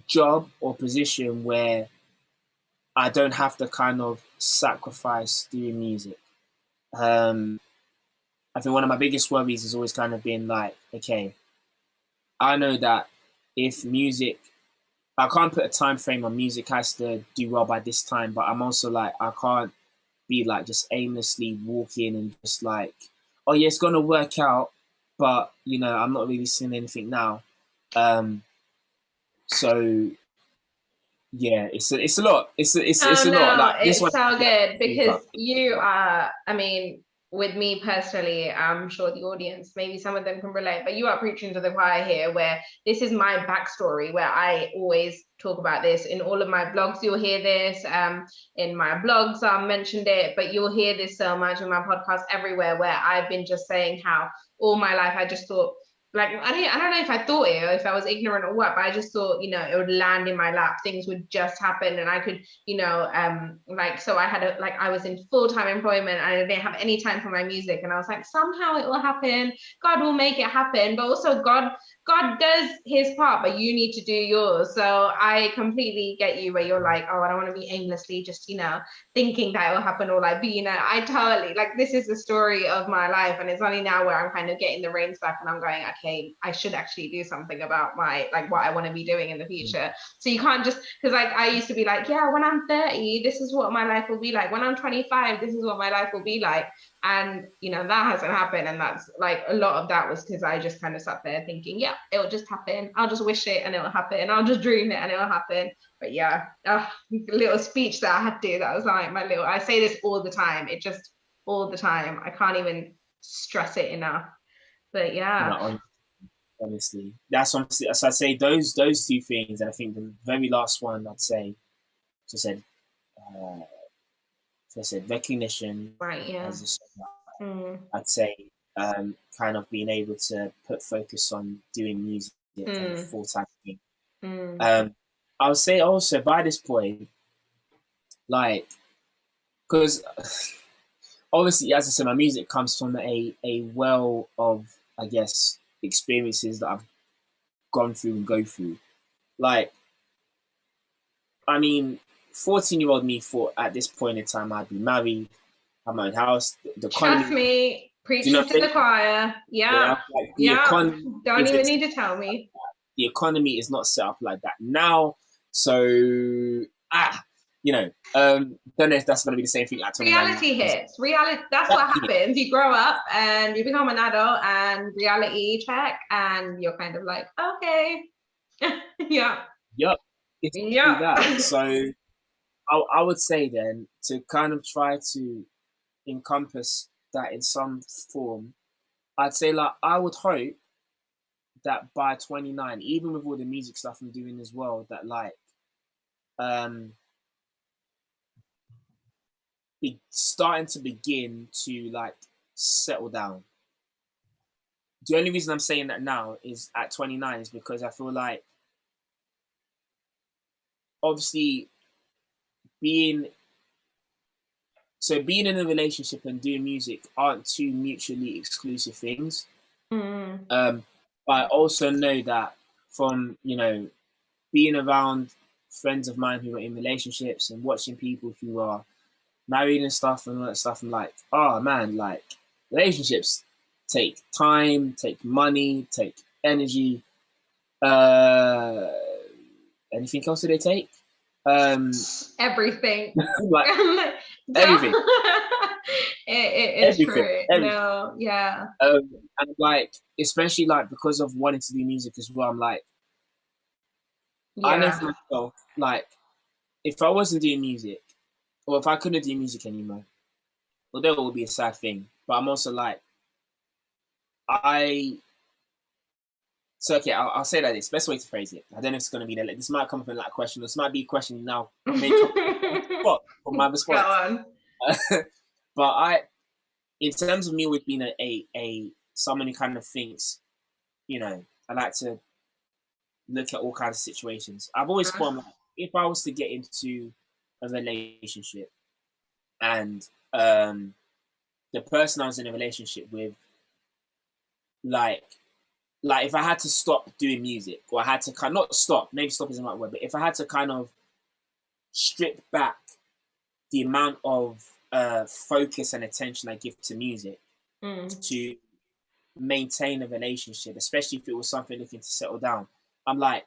job or position where I don't have to kind of sacrifice doing music. I think one of my biggest worries has always kind of been like, okay, I know that if music, I can't put a time frame on music has to do well by this time, but I'm also like, I can't be like just aimlessly walking and just like, oh yeah, it's gonna work out, but you know, I'm not really seeing anything now. So yeah, it's a lot. It's Oh a lot. no, Like this one, it's so good think because up. you are, I mean, with me personally, I'm sure the audience, maybe some of them can relate, but you are preaching to the choir here, where this is my backstory, where I always talk about this in all of my blogs. You'll hear this in my blogs, I mentioned it, but you'll hear this so much in my podcast, everywhere, where I've been just saying how all my life I just thought, like, I don't know if I thought it or if I was ignorant or what, but I just thought, you know, it would land in my lap, things would just happen, and I could, you know, like, so I had I was in full-time employment and I didn't have any time for my music, and I was like, somehow it will happen, God will make it happen, but also God does his part, but you need to do yours. So I completely get you where you're like, oh, I don't want to be aimlessly just, you know, thinking that it will happen, or like, but you know, I totally, like, this is the story of my life, and it's only now where I'm kind of getting the reins back and I'm going, okay, I should actually do something about my, like, what I want to be doing in the future. So you can't just, because like I used to be like, yeah, when I'm 30, this is what my life will be like. When I'm 25, this is what my life will be like. And you know, that hasn't happened, and that's like, a lot of that was because I just kind of sat there thinking, yeah, it'll just happen, I'll just wish it and it'll happen, and I'll just dream it and it'll happen. But yeah, little speech that I had to, that was like my little, I say this all the time, it just, all the time, I can't even stress it enough. But yeah, You know, honestly, that's what so I'd say those 2 things, and I think the very last one I'd say, so I said, recognition right, yeah. as a songwriter. I'd say kind of being able to put focus on doing music kind of full-time thing. I would say also by this point, like, because obviously, as I said, my music comes from a well of, I guess, experiences that I've gone through and go through. Like, I mean, 14-year-old me thought at this point in time I'd be married, have my own house. The economy, Trust me, you know preaching what I to the mean? choir. Yeah, Like the yeah. economy Don't even need to tell me. The economy is not set up like that now. So, you know, don't know if that's going to be the same thing at 29. Reality hits. Reality. That's what happens. You grow up and you become an adult, and reality check, and you're kind of like, okay, yeah, Yep, it's yeah. that. So, I would say then, to kind of try to encompass that in some form, I'd say, like, I would hope that by 29, even with all the music stuff I'm doing as well, that like be starting to begin to like settle down. The only reason I'm saying that now is at 29 is because I feel like, obviously, being in a relationship and doing music aren't two mutually exclusive things. But I also know that from, you know, being around friends of mine who are in relationships and watching people who are, married and stuff and all that stuff, I'm like, oh man, like relationships take time, take money, take energy. Anything else do they take? Everything. Like everything. It is Everything. true. Everything. No, yeah. And like, especially like because of wanting to do music as well, I'm like, I know for myself, like, if I wasn't doing music, or if I couldn't do music anymore, well, that would be a sad thing. But I'm also like, so okay, I'll say that this best way to phrase it. I don't know if it's going to be there. Like, this might come from like a question. This might be a question now. May come from my response. Go on. But in terms of me with being a someone who kind of thinks, you know, I like to look at all kinds of situations. I've always thought, like, if I was to get into a relationship and the person I was in a relationship with, like if I had to stop doing music, or I had to kind of not stop, maybe stop isn't the right word, but if I had to kind of strip back the amount of focus and attention I give to music to maintain a relationship, especially if it was something looking to settle down, I'm like,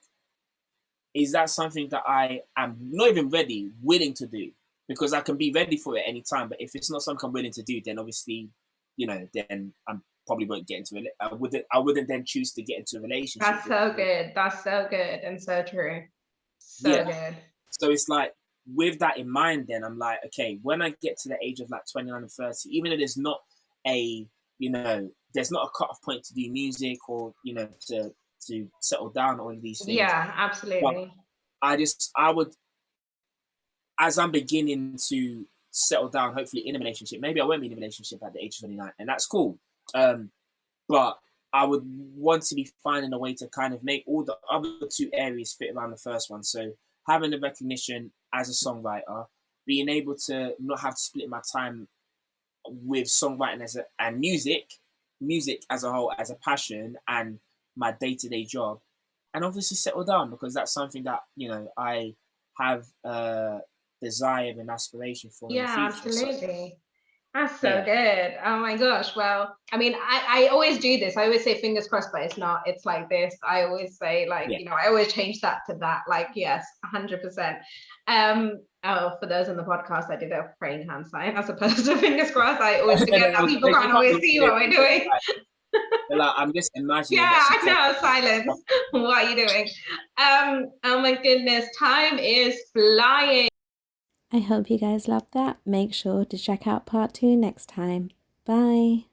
is that something that I am not even willing to do? Because I can be ready for it anytime, but if it's not something I'm willing to do, then obviously, you know, then I'm probably won't get into it. I wouldn't then choose to get into a relationship. That's so good. That's so good and so true. So good. So it's like, with that in mind, then I'm like, okay, when I get to the age of like 29 and 30, even though there's not there's not a cutoff point to do music, or, you know, to settle down, all of these things. Yeah, absolutely. But I would, as I'm beginning to settle down, hopefully in a relationship, maybe I won't be in a relationship at the age of 29, and that's cool. But I would want to be finding a way to kind of make all the other two areas fit around the first one. So having the recognition as a songwriter, being able to not have to split my time with songwriting and music as a whole, as a passion, and my day-to-day job, and obviously settle down, because that's something that, you know, I have desire and aspiration for in the future. Absolutely. So, that's so good. Oh my gosh. Well, I mean, I always do this. I always say fingers crossed, but it's not. It's like this. I always say, like, you know, I always change that to that. Like, yes, 100%. Oh, for those on the podcast, I did a praying hand sign as opposed to fingers crossed. I always forget that people can't always see what we're doing. Like, I'm just imagining. Yeah, I know. Silence. What are you doing? Oh my goodness, time is flying. I hope you guys loved that. Make sure to check out part 2 next time. Bye.